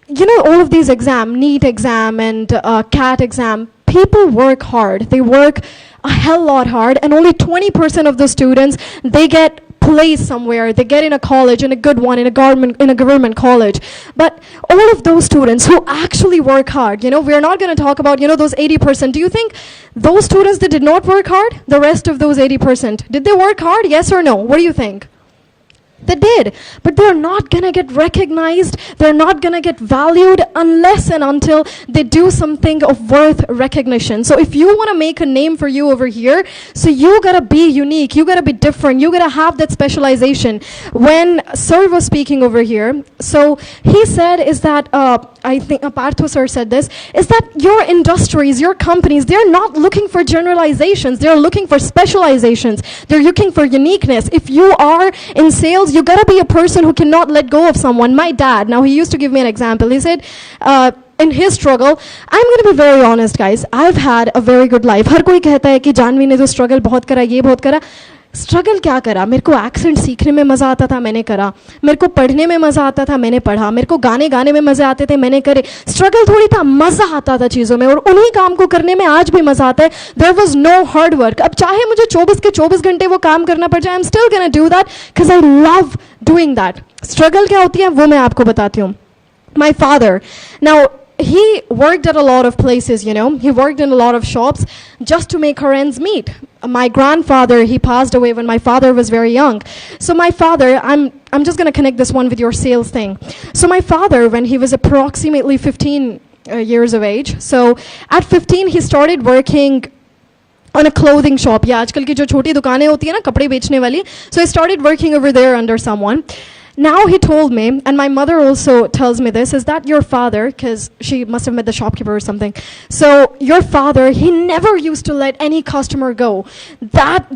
Speaker 6: you know, all of these exams, NEET exam and CAT exam, people work hard. They work a hell lot hard, and only 20% of the students, they get placed somewhere, they get in a college, in a good one, in a government college. But all of those students who actually work hard, you know, we're not going to talk about, you know, those 80%. Do you think those students that did not work hard, the rest of those 80%, did they work hard? Yes or no? What do you think? They did, but they're not going to get recognized, they're not going to get valued unless and until they do something of worth recognition. So if you want to make a name for you over here, so you got to be unique, you got to be different, you got to have that specialization. When Sir was speaking over here, so he said is that, I think Partho Sir said this, is that your industries, your companies, they're not looking for generalizations, they're looking for specializations, they're looking for uniqueness. If you are in sales, you gotta be a person who cannot let go of someone. My dad, now he used to give me an example. He said, in his struggle, I'm going to be very honest, guys. I've had a very good life. हर कोई कहता है कि जानवी ने जो struggle बहुत करा, ये बहुत करा. स्ट्रगल क्या करा? मेरे को एक्सेंट सीखने में मज़ा आता था, मैंने करा. मेरे को पढ़ने में मज़ा आता था, मैंने पढ़ा. मेरे को गाने गाने में मज़े आते थे, मैंने करे. स्ट्रगल थोड़ी था, मज़ा आता था चीज़ों में, और उन्हीं काम को करने में आज भी मज़ा आता है. There was no hard work. अब चाहे मुझे 24 के 24 घंटे वो काम करना पड़ जाए, आई am still gonna do that because I love doing that. Struggle क्या होती है वो मैं आपको बताती हूँ. My father, now he worked at a lot of places, you know. He worked in a lot of shops just to make her ends meet. My grandfather, he passed away when my father was very young. So my father, I'm just going to connect this one with your sales thing. So my father, when he was approximately 15 years of age, so at 15 he started working on a clothing shop. Yeah, आजकल की जो छोटी दुकानें होती है ना कपड़े बेचने वाली. So he started working over there under someone. Now he told me, and my mother also tells me this, is that your father, because she must have met the shopkeeper or something, so your father, he never used to let any customer go.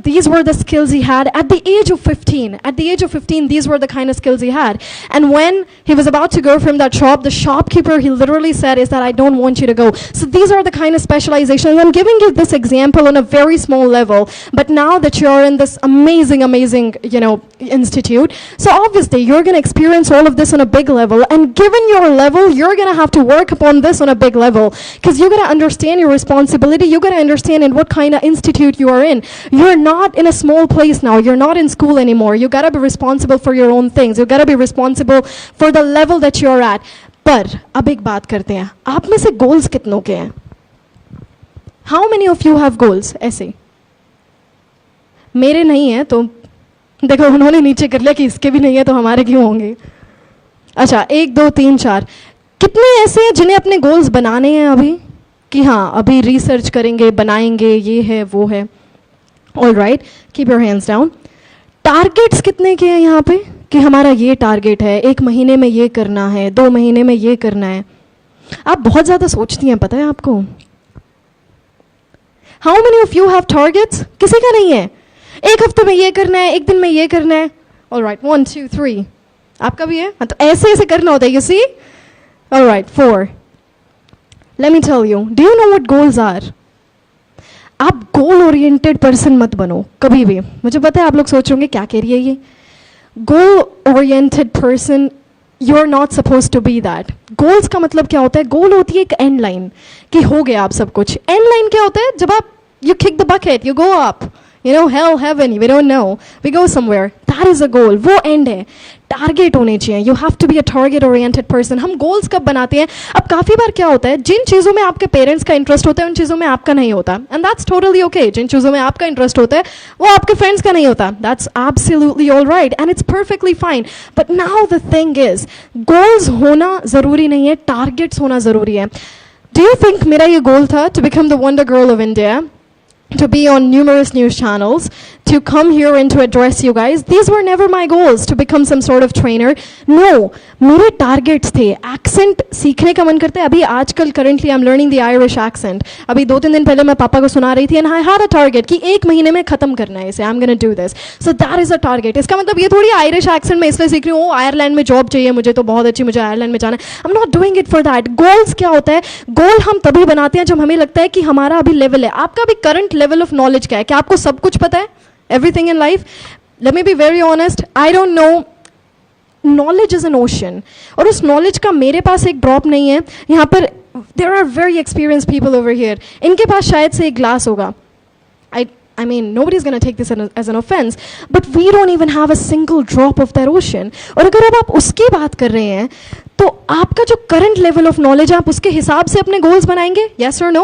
Speaker 6: These were the skills he had at the age of 15. At the age of 15, these were the kind of skills he had. And when he was about to go from that shop, the shopkeeper, he literally said, is that I don't want you to go. So these are the kind of specializations. I'm giving you this example on a very small level, but now that you're in this amazing, you know, institute, so obviously you're going to experience all of this on a big level, and given your level, you're going to have to work upon this on a big level, because you got to understand your responsibility, you got to understand in what kind of institute you are in. You're not in a small place now, you're not in school anymore, you got to be responsible for your own things, you got to be responsible for the level that you're at. पर अब एक बात करते हैं, आप में से goals कितनों के हैं? How many of you have goals? ऐसे मेरे नहीं है, तो देखो उन्होंने नीचे कर लिया कि इसके भी नहीं है तो हमारे क्यों होंगे. अच्छा, 1 2 3 4, कितने ऐसे हैं जिन्हें अपने गोल्स बनाने हैं अभी, कि हाँ अभी रिसर्च करेंगे, बनाएंगे, ये है वो है. All right, keep your hands down. Targets कितने के हैं यहाँ पे, कि हमारा ये टारगेट है, 1 महीने में ये करना है, 2 महीने में ये करना है. आप बहुत ज़्यादा सोचती हैं, पता है आपको. How many of you have targets? किसी का नहीं है. 1 हफ्ते में ये करना है, 1 दिन में ये करना है. ऑल राइट, 1 2 3, आपका भी है. हाँ, तो ऐसे ऐसे करना होता है, you see. All right, 4. Let me tell you, do you know what goals are? आप गोल ओरिएंटेड पर्सन मत बनो कभी भी. मुझे पता है आप लोग सोचोगे क्या कह रही है ये. Goal oriented person, you are not suppose to be that. Goals का मतलब क्या होता है? गोल होती है एक एंड लाइन, कि हो गया आप सब कुछ. एंड लाइन क्या होता है? जब आप you kick the bucket, you go up, you know, hell, heaven, we don't know, we go somewhere. That is a goal. वो end है. टारगेट होने चाहिए. You have to be a target oriented person. हम goals कब बनाते हैं? अब काफ़ी बार क्या होता है, जिन चीज़ों में आपके पेरेंट्स का इंटरेस्ट होता है उन चीज़ों में आपका नहीं होता, एंड दैट्स टोटली ओके. जिन चीज़ों में आपका इंटरेस्ट होता है वो आपके फ्रेंड्स का नहीं होता, that's absolutely all right, and it's perfectly fine. But now the thing is, goals होना ज़रूरी नहीं है, टारगेट्स होना ज़रूरी है. डू यू थिंक मेरा ये गोल था to become the wonder girl of India, to be on numerous news channels, to come here and to address you guys. These were never my goals to become some sort of trainer. No, मेरे targets थे. Accent सीखने का मन करता है. अभी आजकल currently I'm learning the Irish accent. अभी 2-3 दिन पहले मैं पापा को सुना रही थी and I had a target कि 1 महीने में ख़त्म करना है इसे. I'm gonna do this. So that is a target. इसका मतलब ये थोड़ी Irish accent में इसलिए सीख रही हूँ. आयरलैंड में जॉब चाहिए मुझे तो बहुत अच्छी, मुझे आयरलैंड में जाना है. I'm not doing it for that. Goals क्या होता है? गोल हम तभी बनाते हैं जब हमें लगता है कि हमारा अभी लेवल है. आपका अभी करंट लेवल ऑफ नॉलेज क्या है? क्या आपको सब कुछ पता है? Everything in life? Let me be very honest, I don't know. Knowledge is an ocean. और उस knowledge का मेरे पास एक drop नहीं है. यहाँ पर there are very experienced people over here. इनके पास शायद से एक glass होगा. I mean, nobody's going to take this as an offense, but we don't even have a single drop of that ocean. और अगर अब आप उसकी बात कर रहे हैं, तो आपका जो current level of knowledge है, आप उसके हिसाब से अपने goals बनाएंगे? Yes or no?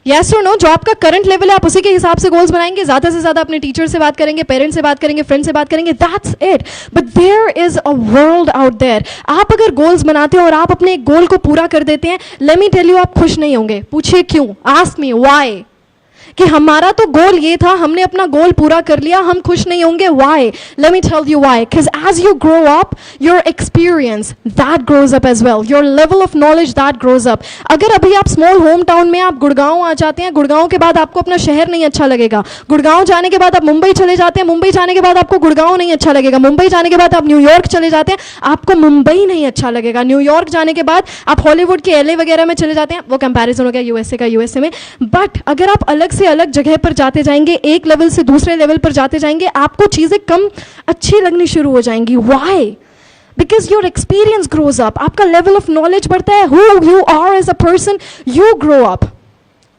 Speaker 6: Yes or no? जो आपका करंट लेवल है आप उसी के हिसाब से गोल्स बनाएंगे. ज़्यादा से ज़्यादा अपने टीचर से बात करेंगे, पेरेंट्स से बात करेंगे, फ्रेंड से बात करेंगे. That's it. But there is a world out there. आप अगर गोल्स बनाते हो और आप अपने गोल को पूरा कर देते हैं, लेट मी टेल यू, आप खुश नहीं होंगे. पूछिए क्यों? Ask me why. कि हमारा तो गोल ये था, हमने अपना गोल पूरा कर लिया, हम खुश नहीं होंगे. Why? Let me tell you why. Because as you grow up, your experience that grows up as well. Your level of knowledge that grows up. अगर अभी आप small hometown में आप गुड़गांव आ जाते हैं, गुड़गांव के बाद आपको अपना शहर नहीं अच्छा लगेगा. गुड़गांव जाने के बाद आप मुंबई चले जाते हैं, मुंबई जाने के बाद आपको गुड़गांव नहीं अच्छा लगेगा. मुंबई जाने के बाद आप न्यूयॉर्क चले जाते हैं, आपको मुंबई नहीं अच्छा लगेगा. न्यूयॉर्क जाने के बाद आप हॉलीवुड के LA वगैरह में चले जाते हैं. वो कंपैरिजन हो गया यूएसए का यूएसए में. बट अगर आप अलग से अलग जगह पर जाते जाएंगे, एक लेवल से दूसरे लेवल पर जाते जाएंगे, आपको चीजें कम अच्छी लगनी शुरू हो जाएंगी. Why? Because your experience grows up. आपका लेवल ऑफ नॉलेज बढ़ता है. Who you are as a person, you grow up.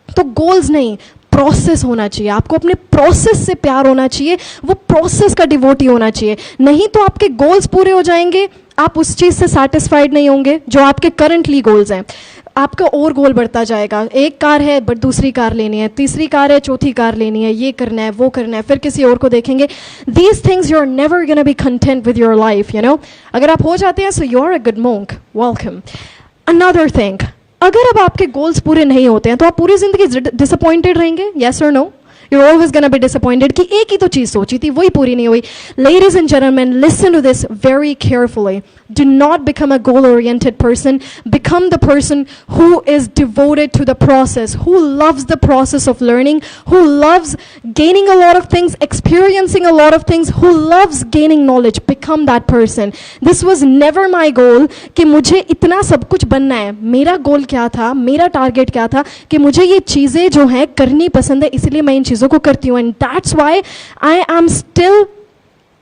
Speaker 6: तो गोल्स नहीं, प्रोसेस होना चाहिए. आपको अपने प्रोसेस से प्यार होना चाहिए, वो प्रोसेस का डिवोटी होना चाहिए. नहीं तो आपके गोल्स पूरे हो जाएंगे, आप उस चीज़ से सेटिस्फाइड नहीं होंगे जो आपके करंटली गोल्स हैं. आपका और गोल बढ़ता जाएगा. एक कार है बट दूसरी कार लेनी है, तीसरी कार है, चौथी कार लेनी है, ये करना है, वो करना है, फिर किसी और को देखेंगे. These things you are never gonna be content with your life, you know. अगर आप हो जाते हैं, so you are a good monk, welcome. Another thing, अगर अब आपके गोल्स पूरे नहीं होते हैं तो आप पूरी जिंदगी डिसअपॉइंटेड रहेंगे. येस और no? You're always going to be disappointed कि एक ही तो चीज़ सोची थी, वही पूरी नहीं हुई. Ladies and gentlemen, listen to this very carefully. Do not become a goal-oriented person. Become the person who is devoted to the process, who loves the process of learning, who loves gaining a lot of things, experiencing a lot of things, who loves gaining knowledge. Become that person. This was never my goal कि मुझे इतना सब कुछ बनना है. मेरा गोल क्या था, मेरा टारगेट क्या था कि मुझे ये चीज़ें जो हैं करनी पसंद है, इसलिए मैं इन चीज़ों को करती हूँ. And that's why I am still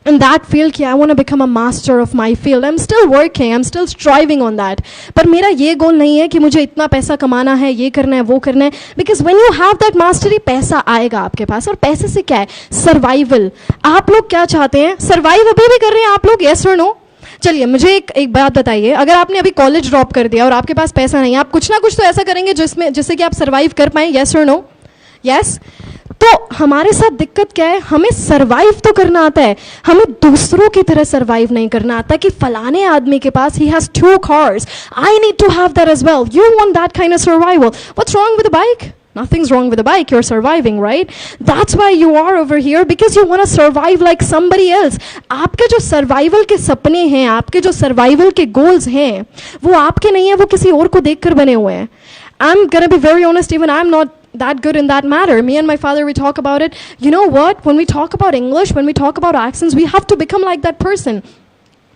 Speaker 6: in that field कि I want to become a master of my field. I'm still working, I'm still striving on that. पर मेरा ये गोल नहीं है कि मुझे इतना पैसा कमाना है, ये करना है, वो करना है. Because when you have that mastery, पैसा आएगा आपके पास. और पैसे से क्या है? सर्वाइवल. आप लोग क्या चाहते हैं? सर्वाइव अभी भी कर रहे हैं आप लोग? येस और नो? चलिए मुझे एक बात बताइए. अगर आपने अभी कॉलेज ड्रॉप कर दिया और आपके पास पैसा नहीं है, आप कुछ ना कुछ तो ऐसा करेंगे जिससे कि आप सर्वाइव कर पाएँ. येस और नो? यस. तो हमारे साथ दिक्कत क्या है? हमें सर्वाइव तो करना आता है, हमें दूसरों की तरह सर्वाइव नहीं करना आता कि फलाने आदमी के पास he has 2 cars, I need to have that as well. You want that kind of survival. What's wrong with a bike? Nothing's wrong with a bike. You're surviving, right? That's why you are over here, because you want to survive like somebody else. आपके जो survival के सपने हैं, आपके जो survival के goals हैं, वो आपके नहीं है, वो किसी और को देखकर बने हुए हैं. I'm gonna be very honest, even I'm not that good in that matter. Me and my father, we talk about it. You know what? When we talk about English, when we talk about accents, we have to become like that person.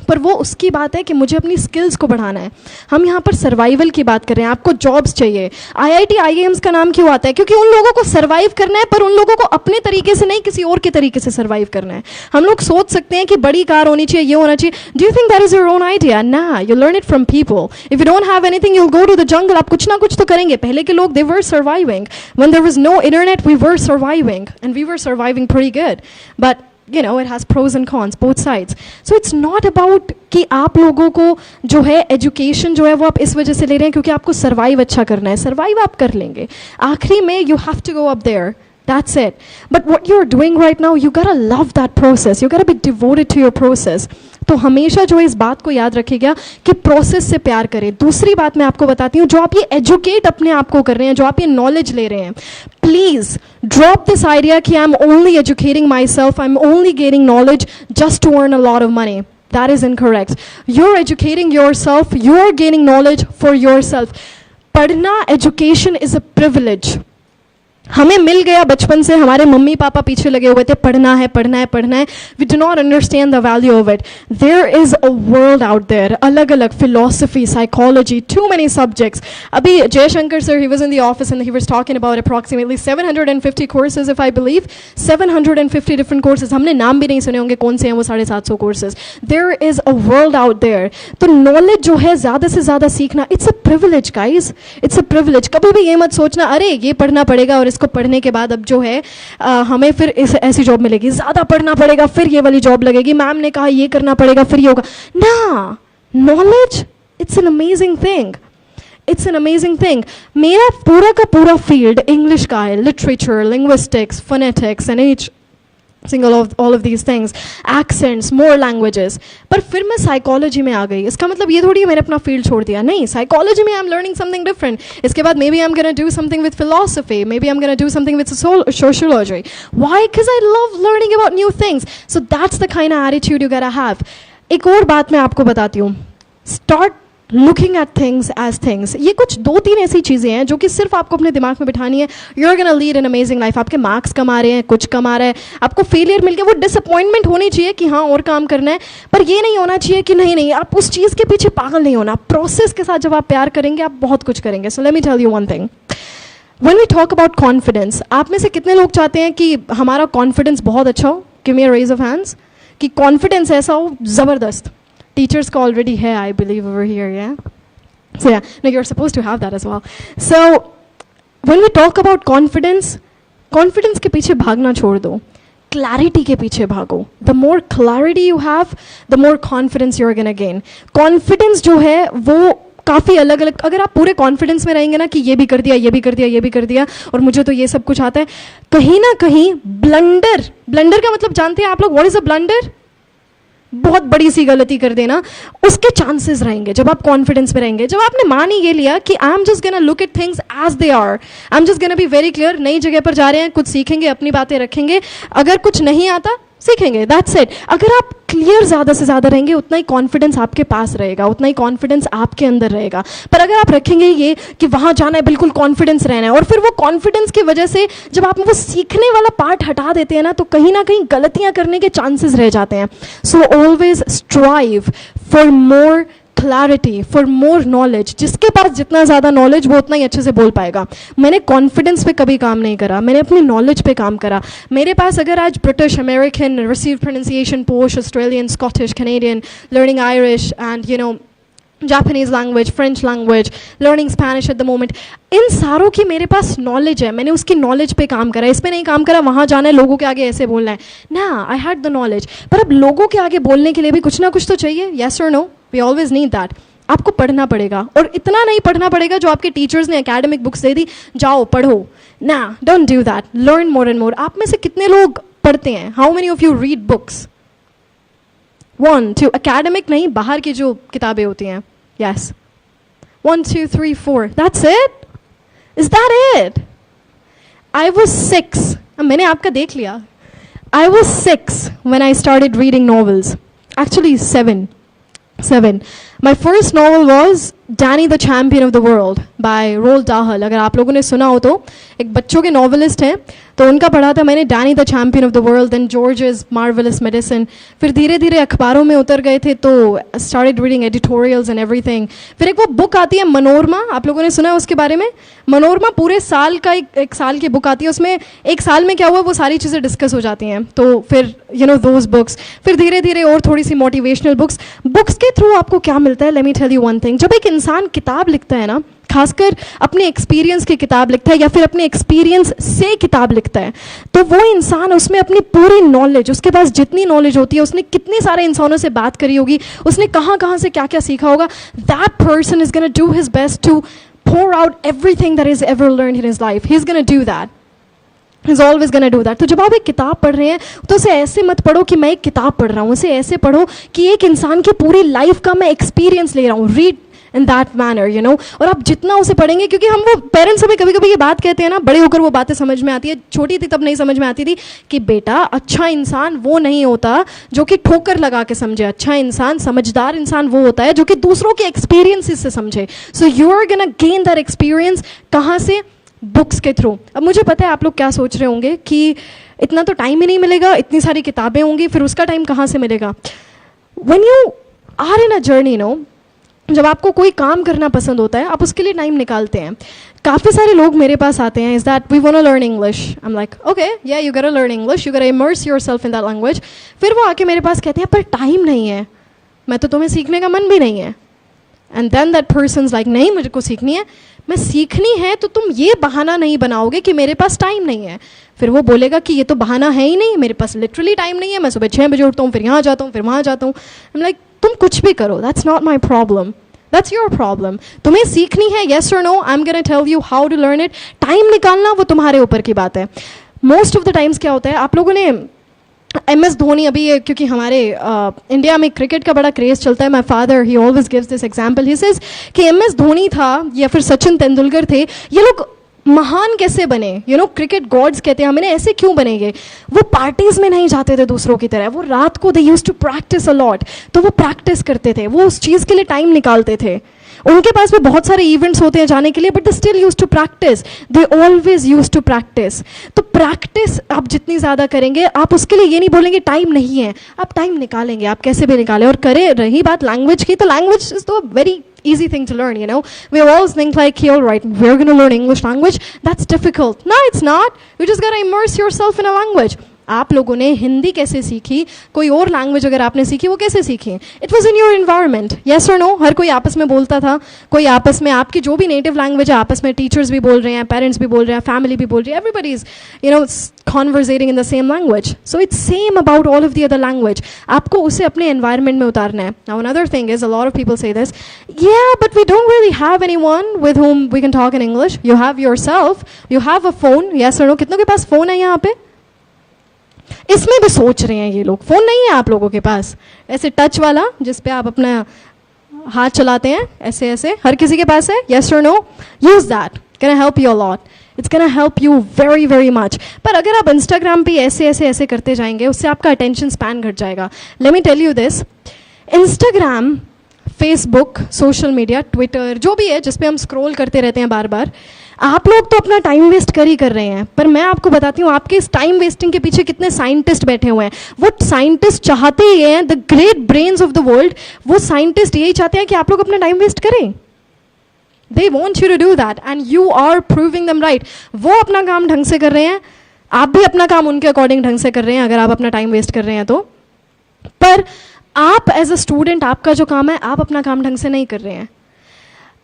Speaker 6: पर वो उसकी बात है कि मुझे अपनी skills को बढ़ाना है. हम यहाँ पर सर्वाइवल की बात कर रहे हैं. आपको जॉब्स चाहिए. IIT IIMs का नाम क्यों आता है? क्योंकि उन लोगों को सर्वाइव करना है, पर उन लोगों को अपने तरीके से नहीं, किसी और के तरीके से सर्वाइव करना है. हम लोग सोच सकते हैं कि बड़ी कार होनी चाहिए, ये होना चाहिए. Do you think that is your own idea? ना, you learn it from people. If you don't have anything, you will go to the jungle. आप कुछ ना कुछ तो करेंगे. पहले के लोग, they were surviving. When there was no internet, we were surviving, and we were surviving pretty good. But you know, it has pros and cons, both sides. So it's not about कि आप लोगों को जो है education जो है वो आप इस वजह से ले रहे हैं क्योंकि आपको सर्वाइव अच्छा करना है. सर्वाइव आप कर लेंगे. आखिरी में you have to go up there. That's it. But what you're doing right now, you gotta love that process. You gotta be devoted to your process. तो हमेशा जो इस बात को याद रखिएगा कि प्रोसेस से प्यार करें. दूसरी बात मैं आपको बताती हूँ, जो आप ये एजुकेट अपने आप को कर रहे हैं, जो आप ये नॉलेज ले रहे हैं, प्लीज ड्रॉप दिस आइडिया कि I am only educating myself, I am only gaining knowledge just to earn a lot of money. That is incorrect. You're educating yourself, you're gaining knowledge for yourself. पढ़ना, education is a privilege. हमें मिल गया बचपन से, हमारे mummy papa पीछे लगे हुए थे, पढ़ना है पढ़ना है पढ़ना है. We do not understand the value of it. There is a world out there, अलग अलग philosophy, psychology, too many subjects. अभी Jaishankar sir, he was in the office and he was talking about approximately 750 courses, if I believe 750 different courses. हमने नाम भी नहीं सुने होंगे कौन से हैं वो 750 courses. There is a world out there. तो नॉलेज जो है ज़्यादा से ज़्यादा सीखना, it's a privilege guys, it's a privilege. कभी भी ये मत सोचना अरे ये पढ़ना पड़ेगा और इसको पढ़ने के बाद अब जो है हमें फिर ऐसी जॉब मिलेगी, ज़्यादा पढ़ना पड़ेगा फिर ये वाली जॉब लगेगी, मैम ने कहा ये करना पड़ेगा फिर ये होगा. ना, knowledge it's an amazing thing. It's an amazing thing. मेरा पूरा का पूरा फील्ड इंग्लिश का है, literature, linguistics, phonetics and each single of all of these things, accents, more languages. पर फिर मैं साइकोलॉजी में आ गई. इसका मतलब ये थोड़ी है मैंने अपना फील्ड छोड़ दिया. नहीं, साइकोलॉजी में I am learning something different. इसके बाद maybe I am gonna do something with philosophy, maybe I am gonna do something with sociology. Why? Because I love learning about new things. So that's the kind of attitude you gotta have. एक और बात मैं आपको बताती हूँ, start looking at things as things. ये कुछ 2-3 ऐसी चीज़ें हैं जो कि सिर्फ आपको अपने दिमाग में बिठानी है. You are gonna lead an amazing life. आपके मार्क्स कम आ रहे हैं, कुछ कम आ रहा है, आपको फेलियर मिल गया, वो डिसअपॉइंटमेंट होनी चाहिए कि हाँ और काम करना है, पर ये नहीं होना चाहिए कि नहीं नहीं आप उस चीज़ के पीछे पागल नहीं होना. प्रोसेस के साथ जब आप प्यार करेंगे आप बहुत कुछ करेंगे. So let me tell you one thing. When we talk about confidence, आप में से कितने लोग चाहते हैं कि हमारा कॉन्फिडेंस बहुत अच्छा हो? Give me a raise of hands. कि कॉन्फिडेंस ऐसा हो ज़बरदस्त. टीचर्स का ऑलरेडी है आई बिलीव ओवर हियर. या So yeah, no, you're supposed to have that as well. So when we talk about confidence, confidence के पीछे भागना छोड़ दो, clarity के पीछे भागो. The more clarity you have, the more confidence you're gonna gain. Confidence जो है वो काफ़ी अलग अलग. अगर आप पूरे कॉन्फिडेंस में रहेंगे ना कि ये भी कर दिया, ये भी कर दिया, ये भी कर दिया और मुझे तो ये सब कुछ आता है, कहीं ना कहीं ब्लंडर, ब्लंडर का मतलब जानते हैं आप लोग, व्हाट इज अ ब्लंडर? बहुत बड़ी सी गलती कर देना, उसके चांसेस रहेंगे जब आप कॉन्फिडेंस में रहेंगे. जब आपने मान ही ये लिया कि I am just gonna look at things as they are, I am just gonna be very clear, नई जगह पर जा रहे हैं, कुछ सीखेंगे, अपनी बातें रखेंगे, अगर कुछ नहीं आता सीखेंगे, दैट्स इट. अगर आप क्लियर ज़्यादा से ज़्यादा रहेंगे उतना ही कॉन्फिडेंस आपके पास रहेगा, उतना ही कॉन्फिडेंस आपके अंदर रहेगा. पर अगर आप रखेंगे ये कि वहाँ जाना है, बिल्कुल कॉन्फिडेंस रहना है, और फिर वो कॉन्फिडेंस की वजह से जब आप वो सीखने वाला पार्ट हटा देते हैं ना कहीं गलतियाँ करने के चांसेस रह जाते हैं. So always strive for more clarity, for more knowledge. जिसके पास जितना ज़्यादा नॉलेज वो उतना ही अच्छे से बोल पाएगा. मैंने कॉन्फिडेंस पे कभी काम नहीं करा, मैंने अपनी नॉलेज पे काम करा. मेरे पास अगर आज ब्रिटिश, अमेरिकन, रिसीव प्रोनाउंसिएशन, पोश, Australian, Scottish, Canadian, learning Irish and you know Japanese language, French language, learning Spanish at the moment, इन सारों की मेरे पास नॉलेज है. मैंने उसकी नॉलेज पे काम करा, इस पे नहीं काम करा वहाँ जाना है लोगों के आगे ऐसे बोलना है ना. I had the knowledge. पर अब लोगों के आगे बोलने के लिए भी कुछ ना कुछ तो चाहिए. येस और no? We always need that. आपको पढ़ना पड़ेगा, और इतना नहीं पढ़ना पड़ेगा जो आपके टीचर्स ने एकेडमिक बुक्स दे दी जाओ पढ़ो. ना, don't do that. Learn more and more. आप में से कितने लोग पढ़ते हैं? How many of you read books? 1 2. Academic नहीं, बाहर की जो किताबें होती हैं. Yes. 1 2 3 4. That's it? Is that it? I was 6. मैंने आपका देख लिया. I was 6 when I started reading novels. Actually 7. My first novel was Danny the Champion of the World by Roald Dahl. अगर आप लोगों ने सुना हो तो एक बच्चों के नॉवलिस्ट हैं, तो उनका पढ़ा था मैंने Danny the Champion of the World, then George's Marvelous Medicine. फिर धीरे धीरे अखबारों में उतर गए थे तो started reading editorials and everything. फिर एक वो बुक आती है मनोरमा, आप लोगों ने सुना है उसके बारे में? मनोरमा पूरे साल का एक साल की बुक आती है, उसमें एक साल में क्या हुआ वो सारी चीज़ें डिस्कस हो जाती हैं. तो फिर यू नो दोज बुक्स. फिर धीरे धीरे और थोड़ी सी मोटिवेशनल बुक्स. बुक्स के थ्रू आपको क्या मिलता है? Let me tell you one thing. जब एक इंसान किताब लिखता है ना, खासकर अपने एक्सपीरियंस की किताब लिखता है या फिर अपने एक्सपीरियंस से किताब लिखता है, तो वो इंसान उसमें अपनी पूरी नॉलेज, उसके पास जितनी नॉलेज होती है, उसने कितने सारे इंसानों से बात करी होगी, उसने कहाँ कहाँ से क्या क्या सीखा होगा, that person is gonna do his best to pour out everything that he's ever learned in his life. He's going to do that. Is always gonna do that. तो जब आप एक किताब पढ़ रहे हैं तो उसे ऐसे मत पढ़ो कि मैं एक किताब पढ़ रहा हूँ, उसे ऐसे पढ़ो कि एक इंसान की पूरी लाइफ का मैं एक्सपीरियंस ले रहा हूँ. Read in that manner, you know. और आप जितना उसे पढ़ेंगे, क्योंकि हम वो पेरेंट्स हमें कभी कभी ये बात कहते हैं ना, बड़े होकर वो बातें समझ में आती है, छोटी थी तब नहीं समझ में आती थी, कि बेटा अच्छा इंसान वो नहीं होता जो कि ठोकर लगा के समझे. अच्छा इंसान, समझदार इंसान वो होता है जो कि दूसरों के एक्सपीरियंसेस से समझे. So you are gonna gain that experience कहाँ से? बुक्स के थ्रू. अब मुझे पता है आप लोग क्या सोच रहे होंगे कि इतना तो टाइम ही नहीं मिलेगा, इतनी सारी किताबें होंगी, फिर उसका टाइम कहाँ से मिलेगा? When you are in a journey, no, जब आपको कोई काम करना पसंद होता है आप उसके लिए टाइम निकालते हैं. काफ़ी सारे लोग मेरे पास आते हैं, is that we want to learn English. I am like okay, yeah you gotta learn English, you gotta immerse yourself in that language. फिर वो आके मेरे पास कहते हैं पर टाइम नहीं है, मैं तो तुम्हें सीखने का मन भी नहीं है. And then that person like नहीं, मुझे को सीखनी है. मैं सीखनी है तो तुम ये बहाना नहीं बनाओगे कि मेरे पास टाइम नहीं है. फिर वो बोलेगा कि ये तो बहाना है ही नहीं, मेरे पास लिटरली टाइम नहीं है, मैं सुबह 6 बजे उठता हूँ, फिर यहाँ जाता हूँ, फिर वहाँ जाता हूँ. आई एम लाइक तुम कुछ भी करो, that's not my problem, that's your problem. तुम्हें सीखनी है, येस और no, I am gonna tell you how to learn it. Time निकालना वो तुम्हारे ऊपर की बात है. मोस्ट ऑफ द टाइम्स क्या होता है, आप लोगों ने MS धोनी, अभी क्योंकि हमारे इंडिया में क्रिकेट का बड़ा क्रेज़ चलता है, my father he always gives this example, he says कि MS धोनी था या फिर सचिन तेंदुलकर थे, ये लोग महान कैसे बने, यू नो, क्रिकेट गॉड्स कहते हैं हमें, ऐसे क्यों बनेंगे? वो पार्टीज में नहीं जाते थे दूसरों की तरह, वो रात को they used to practise a lot. तो वो प्रैक्टिस करते थे, वो उस चीज़ के लिए टाइम निकालते थे. उनके पास भी बहुत सारे इवेंट्स होते हैं जाने के लिए, but they still use to practise, they always use to practise. तो प्रैक्टिस आप जितनी ज़्यादा करेंगे, आप उसके लिए ये नहीं बोलेंगे टाइम नहीं है, आप टाइम निकालेंगे, आप कैसे भी निकालें. और करें, रही बात लैंग्वेज की, तो लैंग्वेज इज तो very easy thing to learn, you know. We always think like, hey, all right, we're going to learn English language. That's difficult. No, it's not. You just got to immerse yourself in a language. आप लोगों ने हिंदी कैसे सीखी, कोई और language अगर आपने सीखी, वो कैसे सीखी? It was in your environment, yes और नो. हर कोई आपस में बोलता था, कोई आपस में, आपकी जो भी नेटिव लैंग्वेज है आपस में, टीचर्स भी बोल रहे हैं, पेरेंट्स भी बोल रहे हैं, फैमिली भी बोल रही है, everybody is, you know, conversating in the same language. So it's same about all of the other language. आपको उसे अपने environment में उतारना है. Now another thing is, a lot of people say this, yeah, but we don't really have anyone with whom we can talk in English. You have yourself, you have a phone, yes or no. कितनों के पास phone है यहाँ पे? इसमें भी सोच रहे हैं ये लोग, फ़ोन नहीं है आप लोगों के पास, ऐसे टच वाला जिस पे आप अपना हाथ चलाते हैं ऐसे ऐसे, हर किसी के पास है, yes or no. Use that. Gonna help you a lot. It's gonna help you very very much. पर अगर आप इंस्टाग्राम पे ऐसे ऐसे ऐसे करते जाएंगे, उससे आपका अटेंशन स्पैन घट जाएगा. Let me tell you this. Instagram, Facebook, social media, Twitter, जो भी है जिस पे हम स्क्रॉल करते रहते हैं बार बार, आप लोग तो अपना टाइम वेस्ट कर ही कर रहे हैं. पर मैं आपको बताती हूँ आपके इस टाइम वेस्टिंग के पीछे कितने साइंटिस्ट बैठे हुए हैं. वो साइंटिस्ट चाहते ही हैं, the great brains of the world, वो साइंटिस्ट यही चाहते हैं कि आप लोग अपना टाइम वेस्ट करें. They want you to do that and you are proving them right. वो अपना काम ढंग से कर रहे हैं, आप भी अपना काम उनके अकॉर्डिंग ढंग से कर रहे हैं अगर आप अपना टाइम वेस्ट कर रहे हैं तो. पर आप एज अ स्टूडेंट, आपका जो काम है, आप अपना काम ढंग से नहीं कर रहे हैं.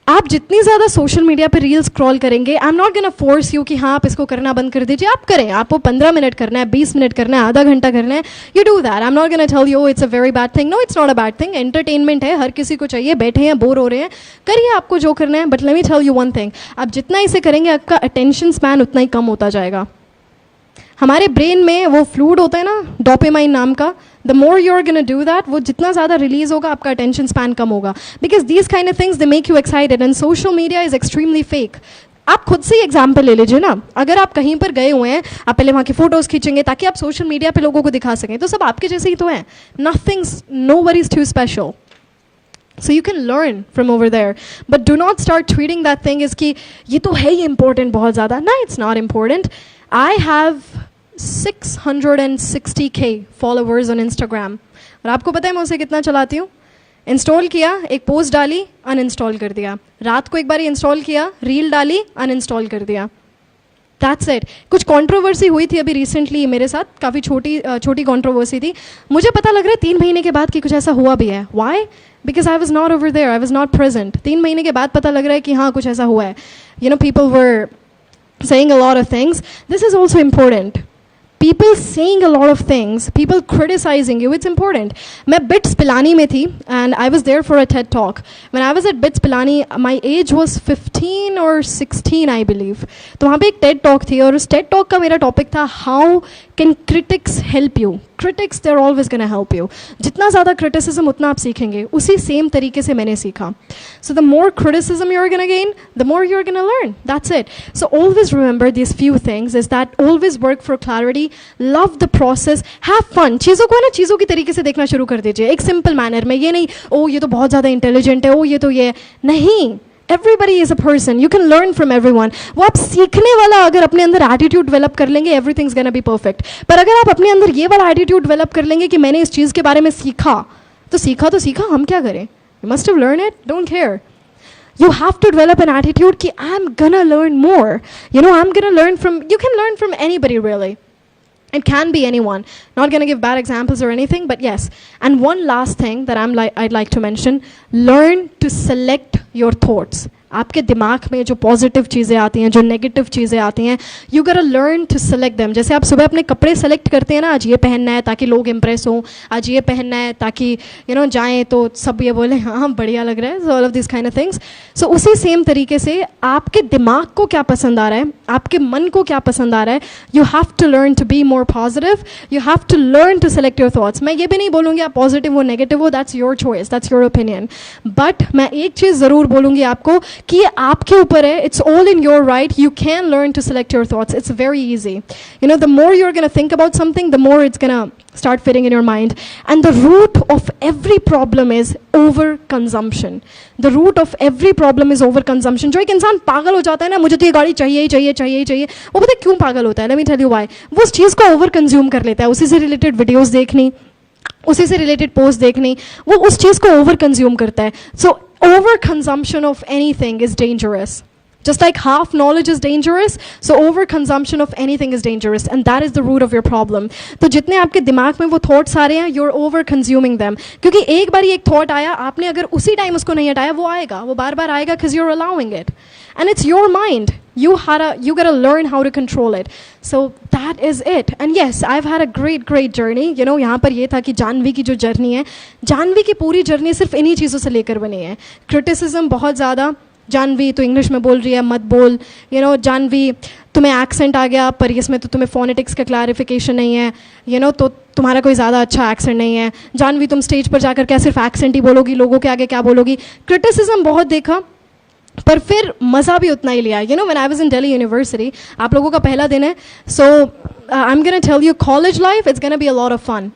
Speaker 6: आप जितनी ज़्यादा सोशल मीडिया पे रील स्क्रॉल करेंगे, आई am not gonna force you कि हाँ आप इसको करना बंद कर दीजिए, आप करें. आपको 15 मिनट करना है, 20 मिनट करना है, आधा घंटा करना है, you do that. I am not gonna tell you it's a very bad thing. No, it's not a bad thing. Entertainment है, हर किसी को चाहिए, बैठे हैं, बोर हो रहे हैं, करिए आपको जो करना है. But let me tell you one thing, आप जितना इसे करेंगे आपका अटेंशन स्पैन उतना ही कम होता जाएगा. हमारे ब्रेन में वो फ्लूइड होता है ना, डोपामाइन नाम का, the more you are gonna do that, वो जितना ज़्यादा रिलीज होगा आपका अटेंशन स्पैन कम होगा. Because these kind of things they make you excited and social media is extremely fake. आप खुद से एग्जाम्पल ले लीजिए ना, अगर आप कहीं पर गए हुए हैं, आप पहले वहाँ की फोटोज़ खींचेंगे ताकि आप सोशल मीडिया पे लोगों को दिखा सकें, तो सब आपके जैसे ही तो हैं. Nothings, nobody is too special. So you can learn from over there, but do not start treating that thing as कि ये तो है ही important बहुत ज़्यादा. No, it's not important. I have 660K followers on Instagram. और आपको पता है मैं उसे कितना चलाती हूँ? इंस्टॉल किया, एक पोस्ट डाली, अनइंस्टॉल कर दिया. रात को एक बार इंस्टॉल किया, रील डाली, अनइंस्टॉल कर दिया. That's it. कुछ कंट्रोवर्सी हुई थी अभी रिसेंटली मेरे साथ, काफ़ी छोटी कंट्रोवर्सी थी. मुझे पता लग रहा है 3 महीने के बाद कि कुछ ऐसा हुआ भी है. Why? Because I was not over there, I was not present. 3 महीने के बाद पता लग रहा है कि हाँ कुछ ऐसा हुआ है. You know, people were saying a lot of things. This is also important. people saying a lot of things, people criticizing you, it's important. मैं BITS Pilani में थी and I was there for a TED talk. When I was at BITS Pilani, my age was 15 or 16 I believe. तो वहाँ पे एक TED talk थी और उस TED talk का मेरा topic था how can critics help you. Critics, they're always going to help you. जितना ज़्यादा criticism उतना आप सीखेंगे. उसी same तरीके से मैंने सीखा. So the more criticism you're going to gain, the more you're going to learn. That's it. So always remember these few things is that always work for clarity, love the process, have fun. चीज़ों को ना चीज़ों की तरीके से देखना शुरू कर दीजिए. एक simple manner में ये नहीं, ओ ये तो बहुत ज़्यादा intelligent है, ओ ये तो ये नहीं. Everybody is a person. You can learn from everyone. वो आप सीखने वाला अगर अपने अंदर attitude develop कर लेंगे, everything's gonna be perfect. पर अगर आप अपने अंदर ये वाला attitude develop कर लेंगे कि मैंने इस चीज़ के बारे में सीखा, तो सीखा, हम क्या करें? You must have learned it. Don't care. You have to develop an attitude कि I'm gonna learn more. You know, I'm gonna learn from. You can learn from anybody really. It can be anyone. Not going to give bad examples or anything, but yes. And one last thing that I'd like to mention, learn to select your thoughts. आपके दिमाग में जो positive चीज़ें आती हैं, जो negative चीज़ें आती हैं, you gotta learn to select them. जैसे आप सुबह अपने कपड़े सेलेक्ट करते हैं ना, आज ये पहनना है ताकि लोग इम्प्रेस हों, आज ये पहनना है ताकि जाएं तो सब ये बोले हाँ बढ़िया लग रहा है, so all of this kind of things. So उसी सेम तरीके से आपके दिमाग को क्या पसंद आ रहा है, आपके मन को क्या पसंद आ रहा है, you have to learn to be more positive, you have to learn to select your thoughts. मैं ये भी नहीं बोलूँगी आप पॉजिटिव हो नेगेटिव हो, that's your choice, that's your opinion. But मैं एक चीज़ ज़रूर बोलूँगी आपको कि ये आपके ऊपर है. It's all in your right. You can learn to select your thoughts. It's very easy. The more you are gonna think about something, the more it's gonna start fitting in your mind. And the root of every problem is overconsumption. The root of every problem is overconsumption. जो एक इंसान पागल हो जाता है ना, मुझे तो ये गाड़ी चाहिए ही चाहिए चाहिए ही चाहिए, वो पता है क्यों पागल होता है? Let me tell you why. वो उस चीज़ को ओवर कंज्यूम कर लेता है. उसी से रिलेटेड वीडियोस देखनी, उसी से रिलेटेड पोस्ट देखनी, वो उस चीज़ को ओवर कंज्यूम करता है. So over consumption of anything is dangerous. Just like half knowledge is dangerous, so overconsumption of anything is dangerous, and that is the root of your problem. तो जितने आपके दिमाग में वो थॉट्स आ रहे हैं, you're over consuming them. क्योंकि एक बार एक थॉट आया, आपने अगर उसी टाइम उसको नहीं हटाया, वो आएगा, वो बार बार आएगा, because you're allowing it, and it's your mind. You gotta learn how to control it. So that is it. And yes, I've had a great journey. यहाँ पर ये था कि जानवी की जो जर्नी है, जानवी की पूरी जर्नी सिर्फ इन्हीं चीज़ों से लेकर बनी है. क्रिटिसिज्म बहुत ज़्यादा, जानवी तो इंग्लिश में बोल रही है, मत बोल. जानवी तुम्हें एक्सेंट आ गया, पर इसमें तो तुम्हें फोनेटिक्स का क्लैरिफिकेशन नहीं है, तो तुम्हारा कोई ज़्यादा अच्छा एक्सेंट नहीं है. जानवी तुम स्टेज पर जाकर क्या सिर्फ एक्सेंट ही बोलोगी, लोगों के आगे क्या बोलोगी. क्रिटिसिज्म बहुत देखा, पर फिर मज़ा भी उतना ही लिया. When I was in Delhi University, आप लोगों का पहला दिन है, so I am gonna tell you, college life it's gonna be a lot of fun,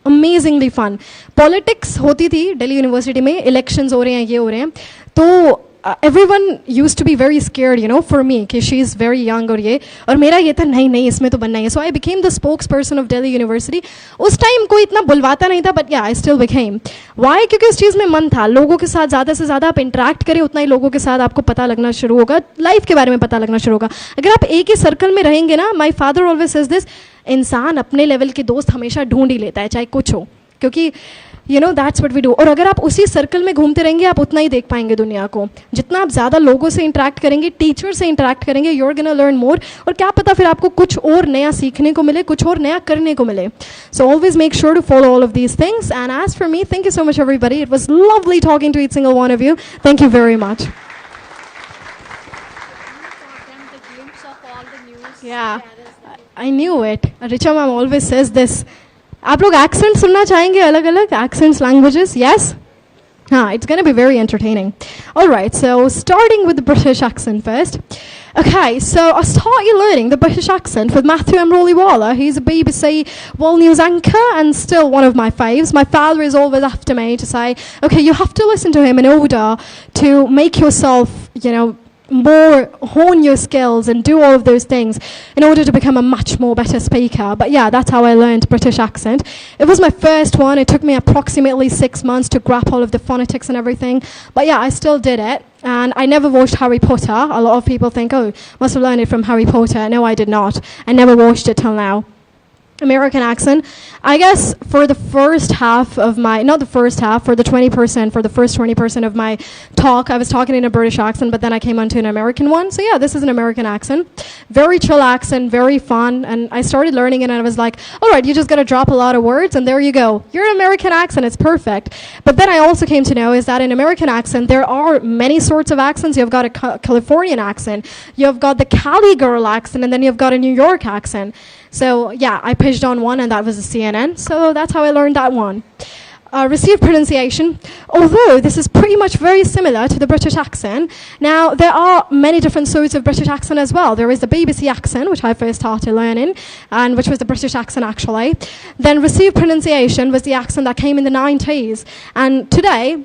Speaker 6: amazingly fun. Politics होती थी दिल्ली यूनिवर्सिटी में, इलेक्शंस हो रहे हैं, ये हो रहे हैं, तो everyone used to be very scared, for me, कि she is very young और मेरा ये था नहीं इसमें तो बनना है. So I became the spokesperson of Delhi University. उस टाइम कोई इतना बुलवाता नहीं था, but yeah, I still became. Why? क्योंकि उस चीज़ में मन था. लोगों के साथ ज़्यादा से ज़्यादा आप इंटरेक्ट करें, उतना ही लोगों के साथ आपको पता लगना शुरू होगा, लाइफ के बारे में पता लगना शुरू होगा. अगर आप एक ही सर्कल में रहेंगे ना, my father always says this, इंसान अपने लेवल के दोस्त हमेशा ढूंढ ही लेता है, चाहे कुछ हो, क्योंकि दैट्स व्हाट वी डू. और अगर आप उसी सर्कल में घूमते रहेंगे, आप उतना ही देख पाएंगे दुनिया को. जितना आप ज़्यादा लोगों से इंटरेक्ट करेंगे, टीचर से इंटरेक्ट करेंगे, you are gonna learn more. और क्या पता फिर आपको कुछ और नया सीखने को मिले, कुछ और नया करने को मिले. So always make sure to follow all of these things. And as for me, thank you so much everybody. It was lovely talking to each single one of you. Thank you very much. Yeah, I knew it. Richa ma'am always says this. आप लोग accent सुनना चाहेंगे, अलग अलग accents, languages? Yes, हाँ, it's going to be very entertaining. All right, so starting with the British accent first. Okay, so I started learning the British accent with Matthew Amroliwala. He's a BBC World News anchor and still one of my faves. My father is always after me to say, okay, you have to listen to him in order to make yourself, more hone your skills and do all of those things in order to become a much more better speaker. But yeah, that's how I learned British accent. It was my first one. It took me approximately 6 months to grasp all of the phonetics and everything. But yeah, I still did it. And I never watched Harry Potter. A lot of people think, oh, must have learned it from Harry Potter. No, I did not. I never watched it till now. American accent. I guess for the first half of my, not the first half, for the 20%, for the first 20% of my talk, I was talking in a British accent, but then I came onto an American one. So yeah, this is an American accent. Very chill accent, very fun. And I started learning it and I was like, all right, you just got to drop a lot of words and there you go. You're an American accent, it's perfect. But then I also came to know is that in American accent, there are many sorts of accents. You've got a Californian accent, you've got the Cali girl accent, and then you've got a New York accent. So yeah, I pitched on one and that was a CNN. So that's how I learned that one. Received pronunciation, although this is pretty much very similar to the British accent. Now, there are many different sorts of British accent as well. There is the BBC accent, which I first started learning, and which was the British accent actually. Then received pronunciation was the accent that came in the 90s. And today,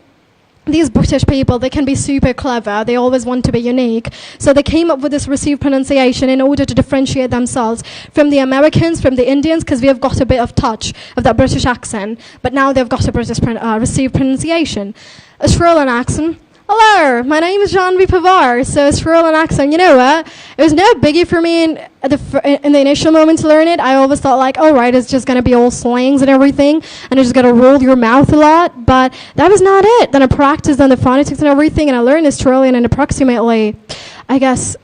Speaker 6: these British people, they can be super clever. They always want to be unique. So they came up with this received pronunciation in order to differentiate themselves from the Americans, from the Indians, because we have got a bit of touch of that British accent. But now they've got a British received pronunciation. Australian accent. Hello, my name is Janvi Pavar. So Australian accent, you know what? It was no biggie for me in the initial moment to learn it. I always thought like, oh right, it's just going to be all slangs and everything, and you're just going to roll your mouth a lot. But that was not it. Then I practiced on the phonetics and everything, and I learned Australian in approximately, I guess,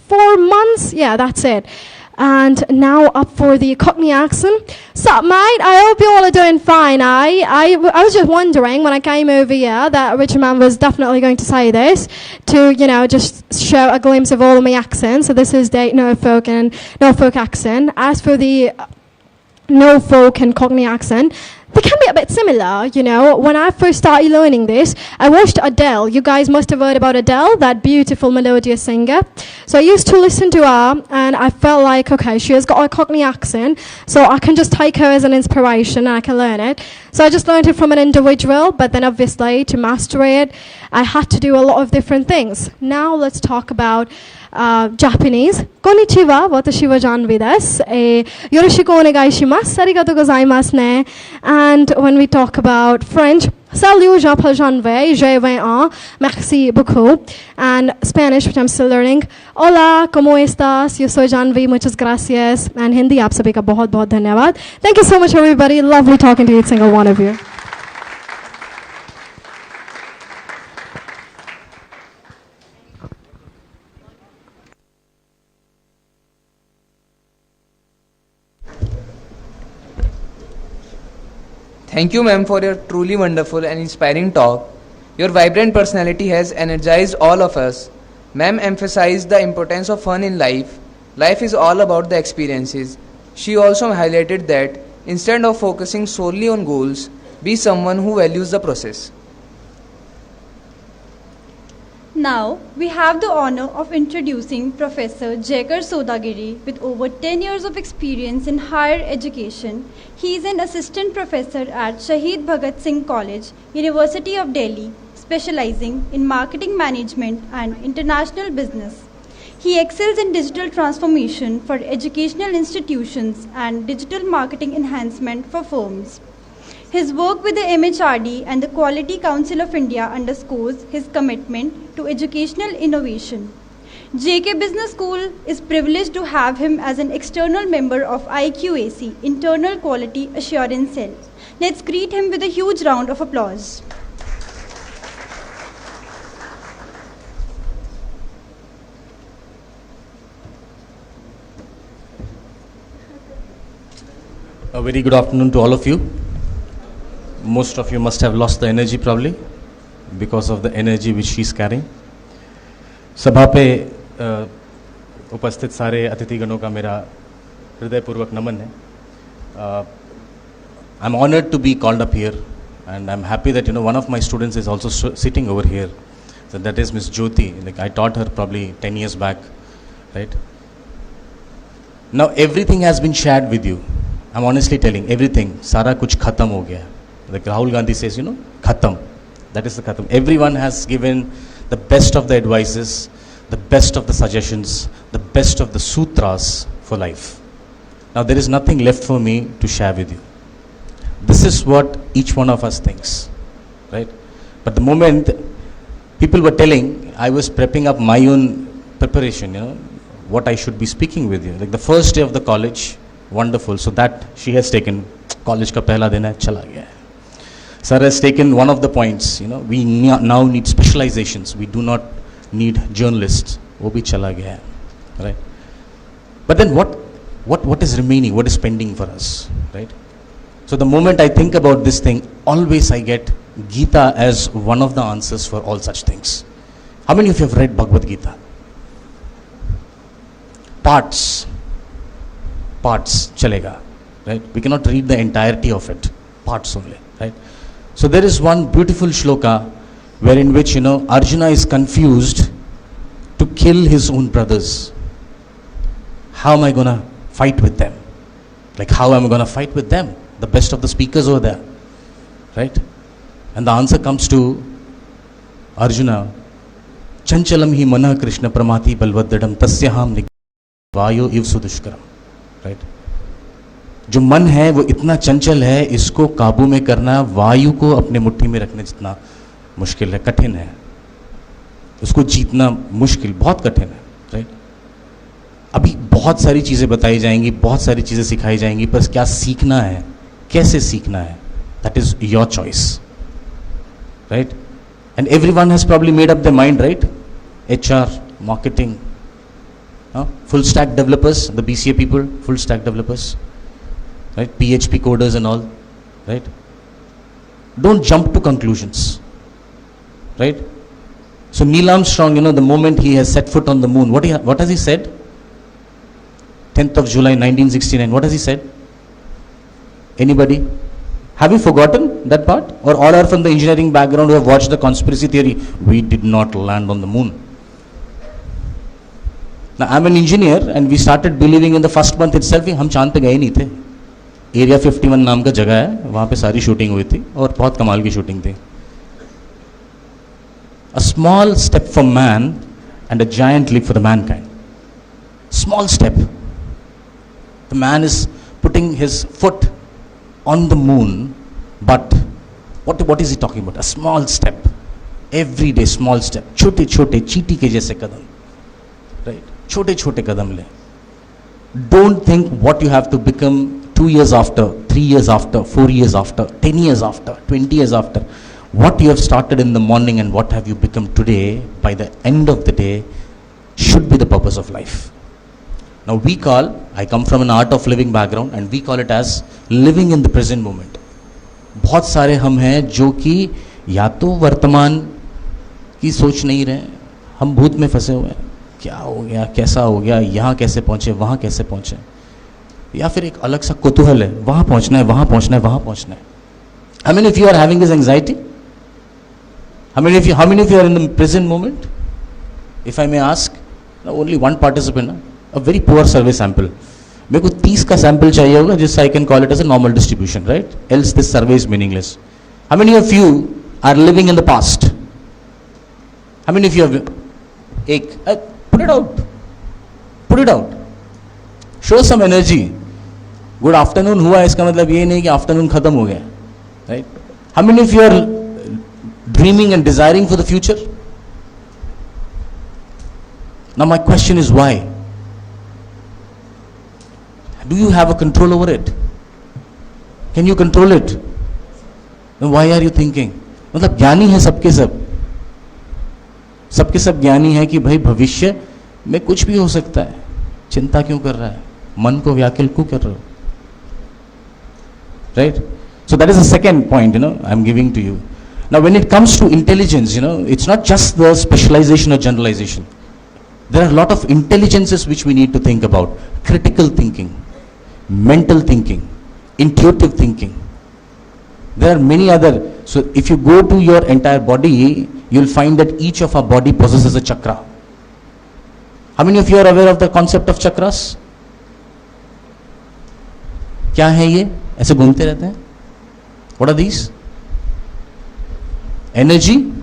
Speaker 6: 4 months. Yeah, that's it. And now up for the Cockney accent. Sup, mate? I hope you all are doing fine, eh? I was just wondering when I came over here that Richard Man was definitely going to say this to, you know, just show a glimpse of all of my accents. So this is the Norfolk and Norfolk accent. As for the Norfolk and Cockney accent, they can be a bit similar, you know. When I first started learning this, I watched Adele. You guys must have heard about Adele, that beautiful melodious singer. So I used to listen to her, and I felt like, okay, she has got a Cockney accent, so I can just take her as an inspiration, and I can learn it. So I just learned it from an individual, but then obviously to master it, I had to do a lot of different things. Now let's talk about Japanese. Konnichiwa, watashi wa Janvi desu. Yoroshiku onegaishimasu. Arigatou gozaimasu ne. And when we talk about French, salut, je m'appelle Janvi, j'ai 20 ans, merci beaucoup. And Spanish, which I'm still learning, hola, ¿cómo estás? Yo soy Janvi, muchas gracias. And Hindi, आप सभी का बहुत बहुत धन्यवाद. Thank you so much, everybody. Lovely talking to each single one of you.
Speaker 2: Thank you, ma'am, for your truly wonderful and inspiring talk. Your vibrant personality has energized all of us. Ma'am emphasized the importance of fun in life. Life is all about the experiences. She also highlighted that instead of focusing solely on goals, be someone who values the process.
Speaker 1: Now, we have the honor of introducing Professor Jekar Sodagiri with over 10 years of experience in higher education. He is an assistant professor at Shahid Bhagat Singh College, University of Delhi, specializing in marketing management and international business. He excels in digital transformation for educational institutions and digital marketing enhancement for firms. His work with the MHRD and the Quality Council of India underscores his commitment to educational innovation. JK Business School is privileged to have him as an external member of IQAC, Internal Quality Assurance Cell. Let's greet him with a huge round of applause.
Speaker 7: A very good afternoon to all of you. Most of you must have lost the energy probably because of the energy which she is carrying. सभा पे उपस्थित सारे अतिथिगणों का मेरा हृदयपूर्वक नमन है. I'm honored to be called up here, and I'm happy that one of my students is also sitting over here. So that is Miss Jyoti. Like I taught her probably 10 years back, right? Now everything has been shared with you. I'm honestly telling everything. सारा कुछ खत्म हो गया. Like Rahul Gandhi says, khatam. That is the khatam. Everyone has given the best of the advices, the best of the suggestions, the best of the sutras for life. Now there is nothing left for me to share with you. This is what each one of us thinks, right? But the moment people were telling, I was prepping up my own preparation, what I should be speaking with you. Like the first day of the college, wonderful. So that she has taken. College का पहला दिन है, चला गया है. Sir has taken one of the points. We now need specializations. We do not need journalists. वो भी चला गया है, right? But then what is remaining? What is pending for us, right? So the moment I think about this thing, always I get Gita as one of the answers for all such things. How many of you have read Bhagavad Gita? Parts chalega, right? We cannot read the entirety of it, parts only, right? So there is one beautiful shloka wherein which Arjuna is confused to kill his own brothers. How am I going to fight with them? Like, how am I going to fight with them? The best of the speakers over there, right? And the answer comes to Arjuna, chanchalam hi manah krishna pramati balvaddadam tasyaham vayo iv sudushkaram, right? जो मन है वो इतना चंचल है, इसको काबू में करना वायु को अपने मुट्ठी में रखने जितना मुश्किल है, कठिन है. उसको जीतना मुश्किल, बहुत कठिन है, राइट? अभी बहुत सारी चीज़ें बताई जाएंगी, बहुत सारी चीज़ें सिखाई जाएंगी, पर क्या सीखना है, कैसे सीखना है, that is your choice, right? And everyone has probably made up the mind, right? HR, marketing, full stack developers, the BCA people, full stack developers, right? PHP coders and all, right? Don't jump to conclusions, right? So Neil Armstrong, the moment he has set foot on the moon, what has he said? 10th of July 1969, what has he said? Anybody? Have you forgotten that part? Or all are from the engineering background who have watched the conspiracy theory? We did not land on the moon. Now I'm an engineer and we started believing in the first month itself, हम चांद पे गए नहीं थे. Area 51 नाम का जगह है, वहाँ पे सारी शूटिंग हुई थी और बहुत कमाल की शूटिंग थी. A small step for man and a giant leap for the mankind. Small step. The man is putting his foot on the moon, but what is he talking about? A small step. Every day small step. छोटे छोटे चींटी के जैसे कदम, right? छोटे छोटे कदम ले. Don't think what you have to become 2 years after, 3 years after, 4 years after, 10 years after, 20 years after. What you have started in the morning and what have you become today, by the end of the day, should be the purpose of life. Now I come from an art of living background and we call it as living in the present moment. बहुत सारे हम हैं जो कि या तो वर्तमान की सोच नहीं रहे, हम भूत में फंसे हुए हैं, क्या हो गया, कैसा हो गया, यहाँ कैसे पहुँचे, वहाँ कैसे पहुँचे, या फिर एक अलग सा कुतूहल है, वहाँ पहुँचना है, वहाँ पहुँचना है, वहाँ पहुँचना है. I mean, if you are having this anxiety, how many of you are in the present moment? If I may ask, only one participant, a very poor survey sample. मेरे को 30 का सैंपल चाहिए होगा जिससे I can call it as a normal distribution, right? Else this survey is meaningless. How many of you are living in the past? How many of you have put it out. Put it out. Show some energy. Good afternoon हुआ, इसका मतलब ये नहीं कि afternoon खत्म हो गया, right? How many of you are dreaming and desiring for the future? Now my question is why? Do you have a control over it? Can you control it? Then why are you thinking? मतलब ज्ञानी है सबके सब ज्ञानी है कि भाई भविष्य में कुछ भी हो सकता है, चिंता क्यों कर रहा है, मन को व्याकुल क्यों कर रहे हो, right? So that is the second point, I'm giving to you. Now when it comes to intelligence, it's not just the specialization or generalization. There are a lot of intelligences which we need to think about. Critical thinking, mental thinking, intuitive thinking. There are many other. So if you go to your entire body, you'll find that each of our body possesses a chakra. How many of you are aware of the concept of chakras? क्या है ये? ऐसे घूमते रहते हैं. What are these? Energy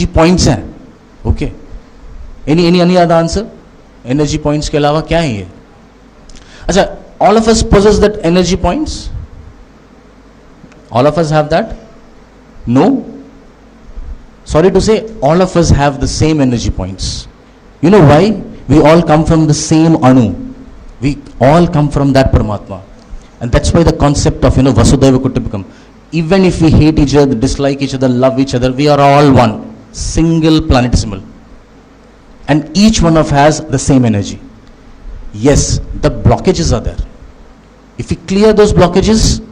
Speaker 7: points हैं. Okay. Any other answer? Energy points के अलावा क्या है ये? अच्छा, all of us possess that energy points? All of us have that? No? Sorry to say, all of us have the same energy points. You know why? We all come from the same anu. We all come from that Paramatma. And that's why the concept of, Vasudhaiva Kutumbakam. Even if we hate each other, dislike each other, love each other, we are all one. Single planetesimal. And each one of has the same energy. Yes, the blockages are there. If we clear those blockages,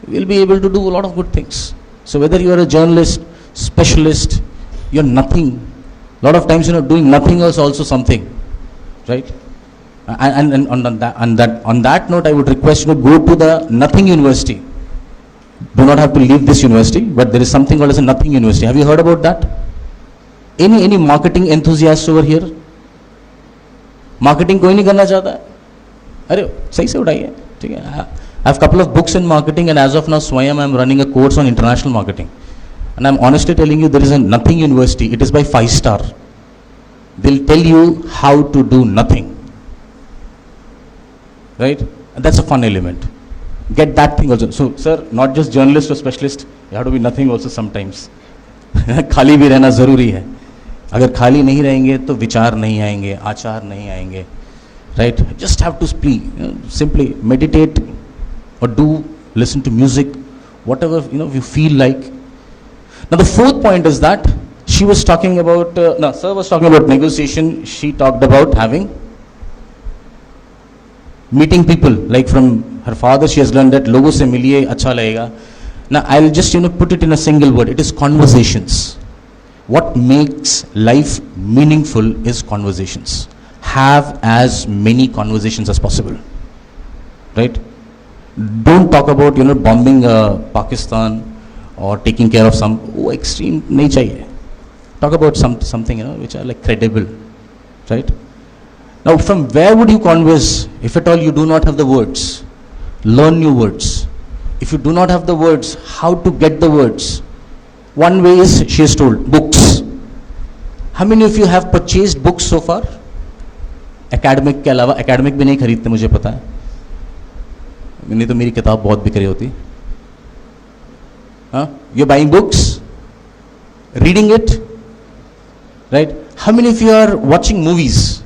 Speaker 7: we'll be able to do a lot of good things. So whether you are a journalist, specialist, you're nothing. A lot of times, doing nothing is also something, right? And on that note, I would request you to go to the Nothing University. Do not have to leave this university, but there is something called as a Nothing University. Have you heard about that? Any marketing enthusiasts over here? Marketing कोई नहीं करना चाहता? अरे सही से उठाइए, ठीक है? I have a couple of books in marketing, and as of now, Swayam, I am running a course on international marketing. And I am honestly telling you, there is a Nothing University. It is by 5-star. They'll tell you how to do nothing. Right? And that's a fun element. Get that thing also. So, sir, not just journalist or specialist, you have to be nothing also sometimes. खाली भी रहना ज़रूरी है. अगर खाली नहीं रहेंगे तो विचार नहीं आएंगे, आचार नहीं आएंगे. Right? Just have to speak. Simply meditate or do listen to music, whatever you feel like. Now the fourth point is that she was talking about. Sir was talking about negotiation. She talked about having meeting people, like from her father she has learned that logo se miliye acha lagega. Now I'll just put it in a single word. It is conversations. What makes life meaningful is conversations. Have as many conversations as possible, right? Don't talk about bombing Pakistan or taking care of some extreme nahi chahiye. Talk about something which are like credible, right? Now, from where would you converse if at all you do not have the words? Learn new words. If you do not have the words, how to get the words? One way is, she has told, books. How many of you have purchased books so far? Academic के अलावा, academic भी नहीं खरीदते मुझे पता है, नहीं तो मेरी किताब बहुत बिक रही होती. You're buying books, reading it, right? How many of you are watching movies,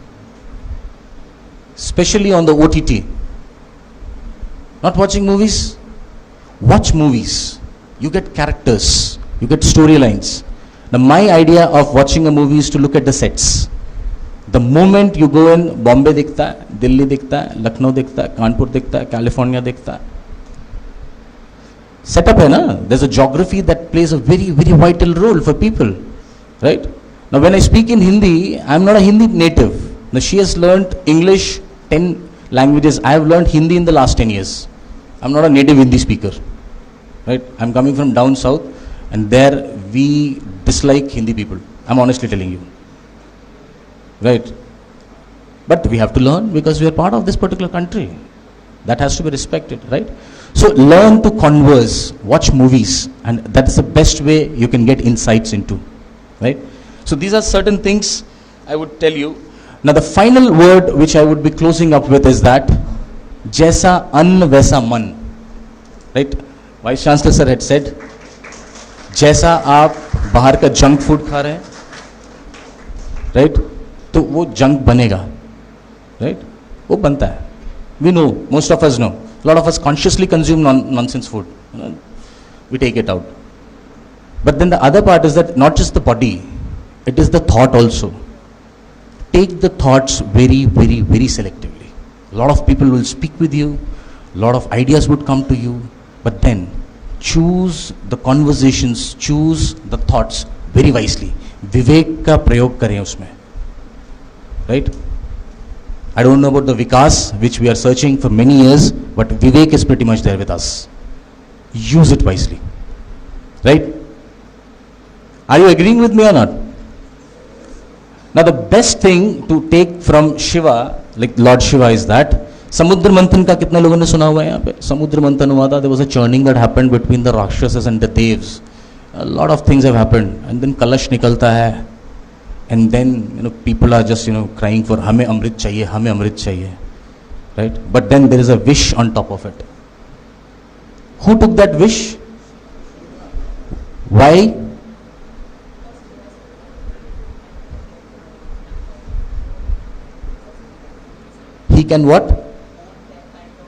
Speaker 7: especially on the OTT? Not watching movies? Watch movies. You get characters, you get storylines. Now my idea of watching a movie is to look at the sets. The moment you go in, Bombay दिखता है, दिल्ली दिखता है, लखनऊ दिखता है, कानपुर दिखता है, California दिखता है. Setup है ना? There's a geography that plays a very, very vital role for people, right? Now when I speak in Hindi, I'm not a Hindi native. Now she has learned English 10 languages. I have learned Hindi in the last 10 years. I'm not a native Hindi speaker, right? I'm coming from down south, and there we dislike Hindi people. I'm honestly telling you. Right? But we have to learn because we are part of this particular country. That has to be respected, right? So learn to converse, watch movies, and that is the best way you can get insights into, right? So these are certain things I would tell you. Now the final word which I would be closing up with is that Jaisa Ann Vaisa Man, right? Vice Chancellor sir had said, जैसा आप बाहर का junk food खा रहे हैं, right? तो वो junk बनेगा, right? वो बनता है. We know, most of us know. A lot of us consciously consume nonsense food. We take it out. But then the other part is that not just the body, it is the thought also. Take the thoughts very, very, very selectively. A lot of people will speak with you, a lot of ideas would come to you, but then choose the conversations, choose the thoughts very wisely. विवेक का प्रयोग करें उसमें. Right? I don't know about the Vikas, which we are searching for many years, but Vivek is pretty much there with us. Use it wisely. Right? Are you agreeing with me or not? Now the best thing to take from Shiva, like Lord Shiva, is that समुद्र मंथन का कितने लोगों ने सुना हुआ है यहाँ पे? समुद्र मंथन हुआ था. There was a churning that happened between the Rakshasas and the Devs. A lot of things have happened, and then कलश निकलता है. And then people are just crying for हमें अमृत चाहिए, हमें अमृत चाहिए, right? But then there is a wish on top of it. Who took that wish? Why? he can what?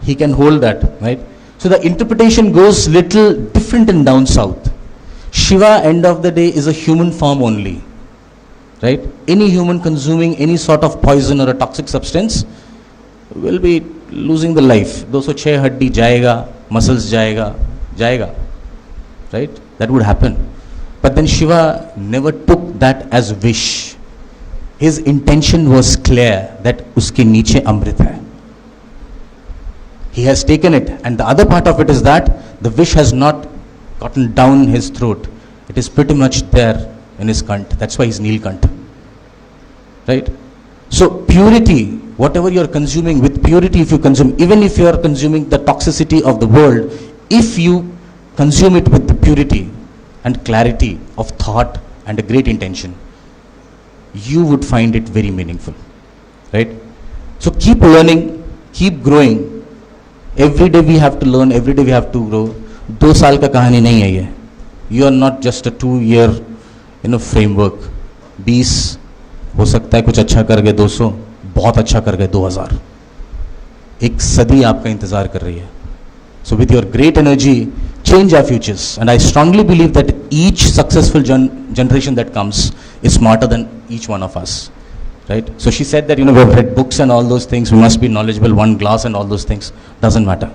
Speaker 7: He can hold that, right? So the interpretation goes little different in down south. Shiva, end of the day, is a human form only, right? Any human consuming any sort of poison or a toxic substance will be losing the life. 206 haddi jayega, muscles jayega, right? That would happen. But then Shiva never took that as wish. His intention was clear that uske niche amrit hai. He has taken it, and the other part of it is that the wish has not gotten down his throat. It is pretty much there in his kant. That's why he's Neelkant. Right? So purity, whatever you're consuming, with purity if you consume, even if you're consuming the toxicity of the world, if you consume it with the purity and clarity of thought and a great intention, you would find it very meaningful. Right? So keep learning, keep growing. Every day we have to learn, every day we have to grow. 2 साल का कहानी नहीं है ये. You are not just a 2-year framework. 20 हो सकता है कुछ अच्छा कर गए, 200 बहुत अच्छा कर गए, 2000. एक सदी आपका इंतजार कर रही है. So with your great energy, change our futures. And I strongly believe that each successful generation that comes is smarter than each one of us. Right? So she said that, we have read books and all those things, we must be knowledgeable, one glass and all those things. Doesn't matter.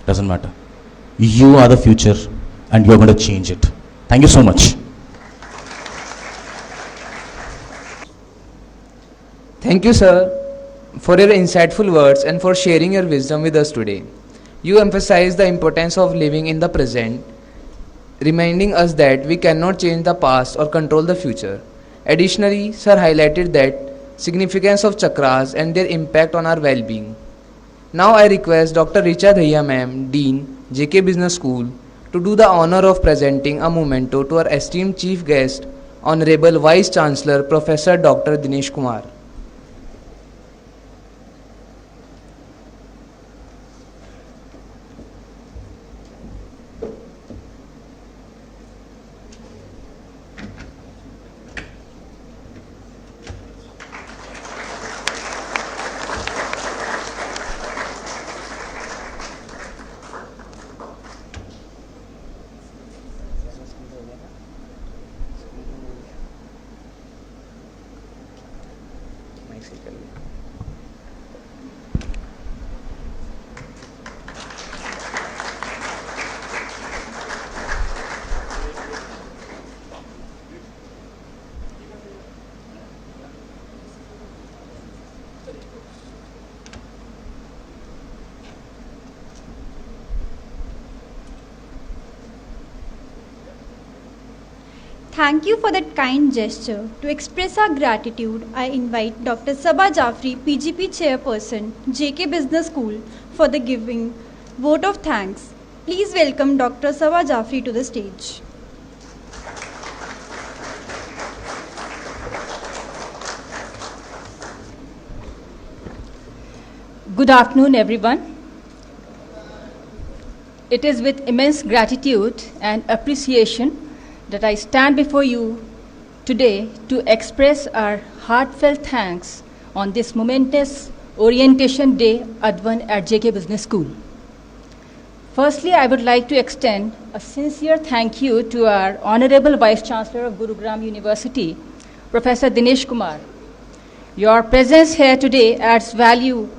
Speaker 7: Doesn't matter. You are the future and you're going to change it. Thank you so much.
Speaker 2: Thank you, sir, for your insightful words and for sharing your wisdom with us today. You emphasize the importance of living in the present, reminding us that we cannot change the past or control the future. Additionally, sir highlighted that significance of chakras and their impact on our well-being. Now I request Dr. Richa Dhaiya ma'am, Dean, JK Business School, to do the honor of presenting a memento to our esteemed chief guest, Honorable Vice Chancellor Professor Dr. Dinesh Kumar.
Speaker 1: Thank you for that kind gesture. To express our gratitude, I invite Dr. Sabah Jafri, PGP Chairperson, JK Business School, for the giving vote of thanks. Please welcome Dr. Sabah Jafri to the stage.
Speaker 8: Good afternoon, everyone. It is with immense gratitude and appreciation that I stand before you today to express our heartfelt thanks on this momentous Orientation Day Advan at JK Business School. Firstly, I would like to extend a sincere thank you to our Honorable Vice Chancellor of Gurugram University, Professor Dinesh Kumar. Your presence here today adds value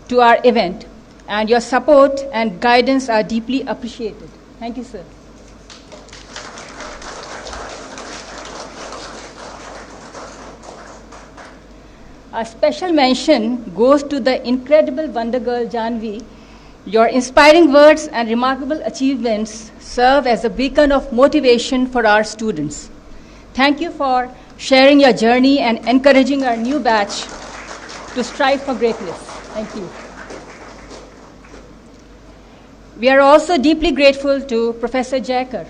Speaker 8: to our event, and your support and guidance are deeply appreciated. Thank you, sir. A special mention goes to the incredible Wonder Girl Janvi. Your inspiring words and remarkable achievements serve as a beacon of motivation for our students. Thank you for sharing your journey and encouraging our new batch to strive for greatness. Thank you. We are also deeply grateful to Professor Jaikar.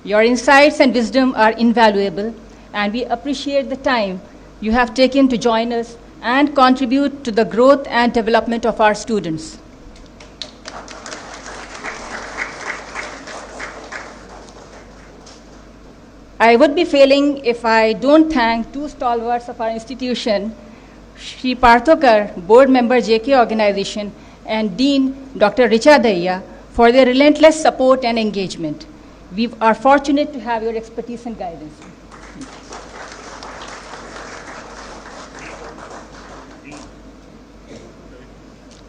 Speaker 8: Your insights and wisdom are invaluable, and we appreciate the time you have taken to join us and contribute to the growth and development of our students. I would be failing if I don't thank two stalwarts of our institution, Shri Parthokar, Board Member JK Organization, and Dean Dr. Richa Daya for their relentless support and engagement. We are fortunate to have your expertise and guidance.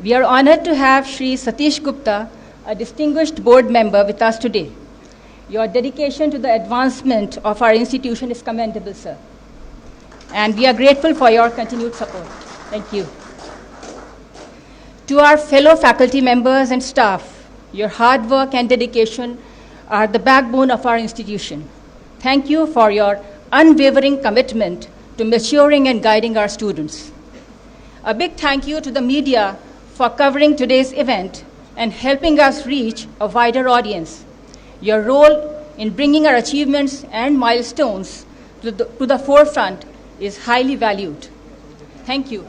Speaker 8: We are honored to have Shri Satish Gupta, a distinguished board member, with us today. Your dedication to the advancement of our institution is commendable, sir. And we are grateful for your continued support. Thank you. To our fellow faculty members and staff, your hard work and dedication are the backbone of our institution. Thank you for your unwavering commitment to maturing and guiding our students. A big thank you to the media for covering today's event and helping us reach a wider audience. Your role in bringing our achievements and milestones to the forefront is highly valued. Thank you.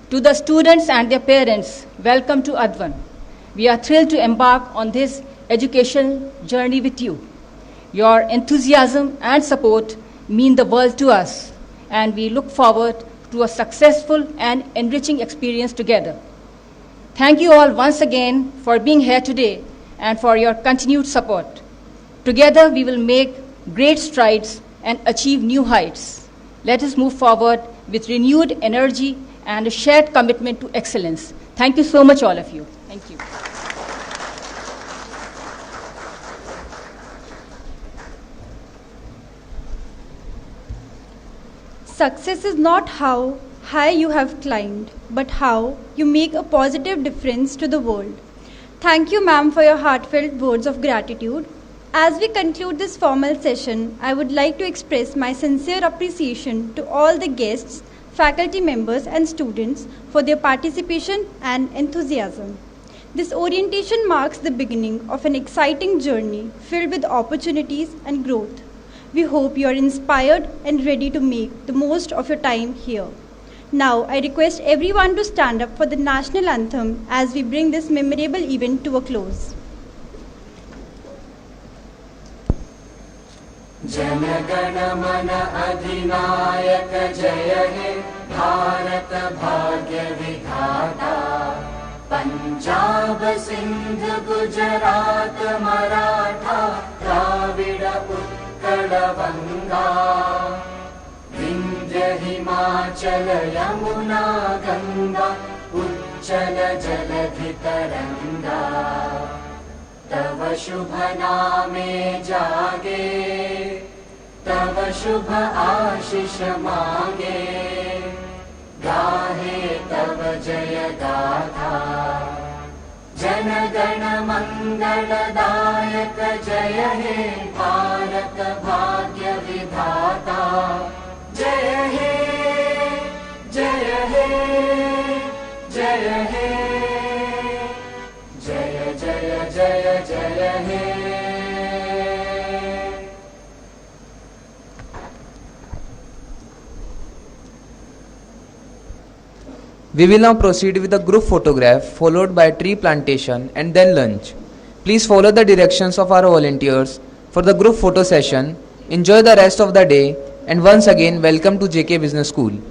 Speaker 8: To the students and their parents, welcome to Advan. We are thrilled to embark on this educational journey with you. Your enthusiasm and support mean the world to us, and we look forward to a successful and enriching experience together. Thank you all once again for being here today and for your continued support. Together we will make great strides and achieve new heights. Let us move forward with renewed energy and a shared commitment to excellence. Thank you so much, all of you. Thank you.
Speaker 1: Success is not how high you have climbed, but how you make a positive difference to the world. Thank you, ma'am, for your heartfelt words of gratitude. As we conclude this formal session, I would like to express my sincere appreciation to all the guests, faculty members and students for their participation and enthusiasm. This orientation marks the beginning of an exciting journey filled with opportunities and growth. We hope you are inspired and ready to make the most of your time here. Now, I request everyone to stand up for the national anthem as we bring this memorable event to a close.
Speaker 9: Jana Gana मन अधिनायक जय हे भारत भाग्य विधाता पंजाब सिंध गुजरात मराठा द्राविड उत्कल गंगा विंध्य हिमाचल यमुना गंगा उज्जल जलधि तरंगा तव शुभ नामे जागे तव शुभ आशीष मांगे गाहे तव जय गाथा जन गण मंगलदायक जय हे भारत भाग्य विधाता जय हे जय हे जय हे जय जय जय जय हे
Speaker 2: We will now proceed with a group photograph followed by tree plantation and then lunch. Please follow the directions of our volunteers for the group photo session. Enjoy the rest of the day and once again welcome to JK Business School.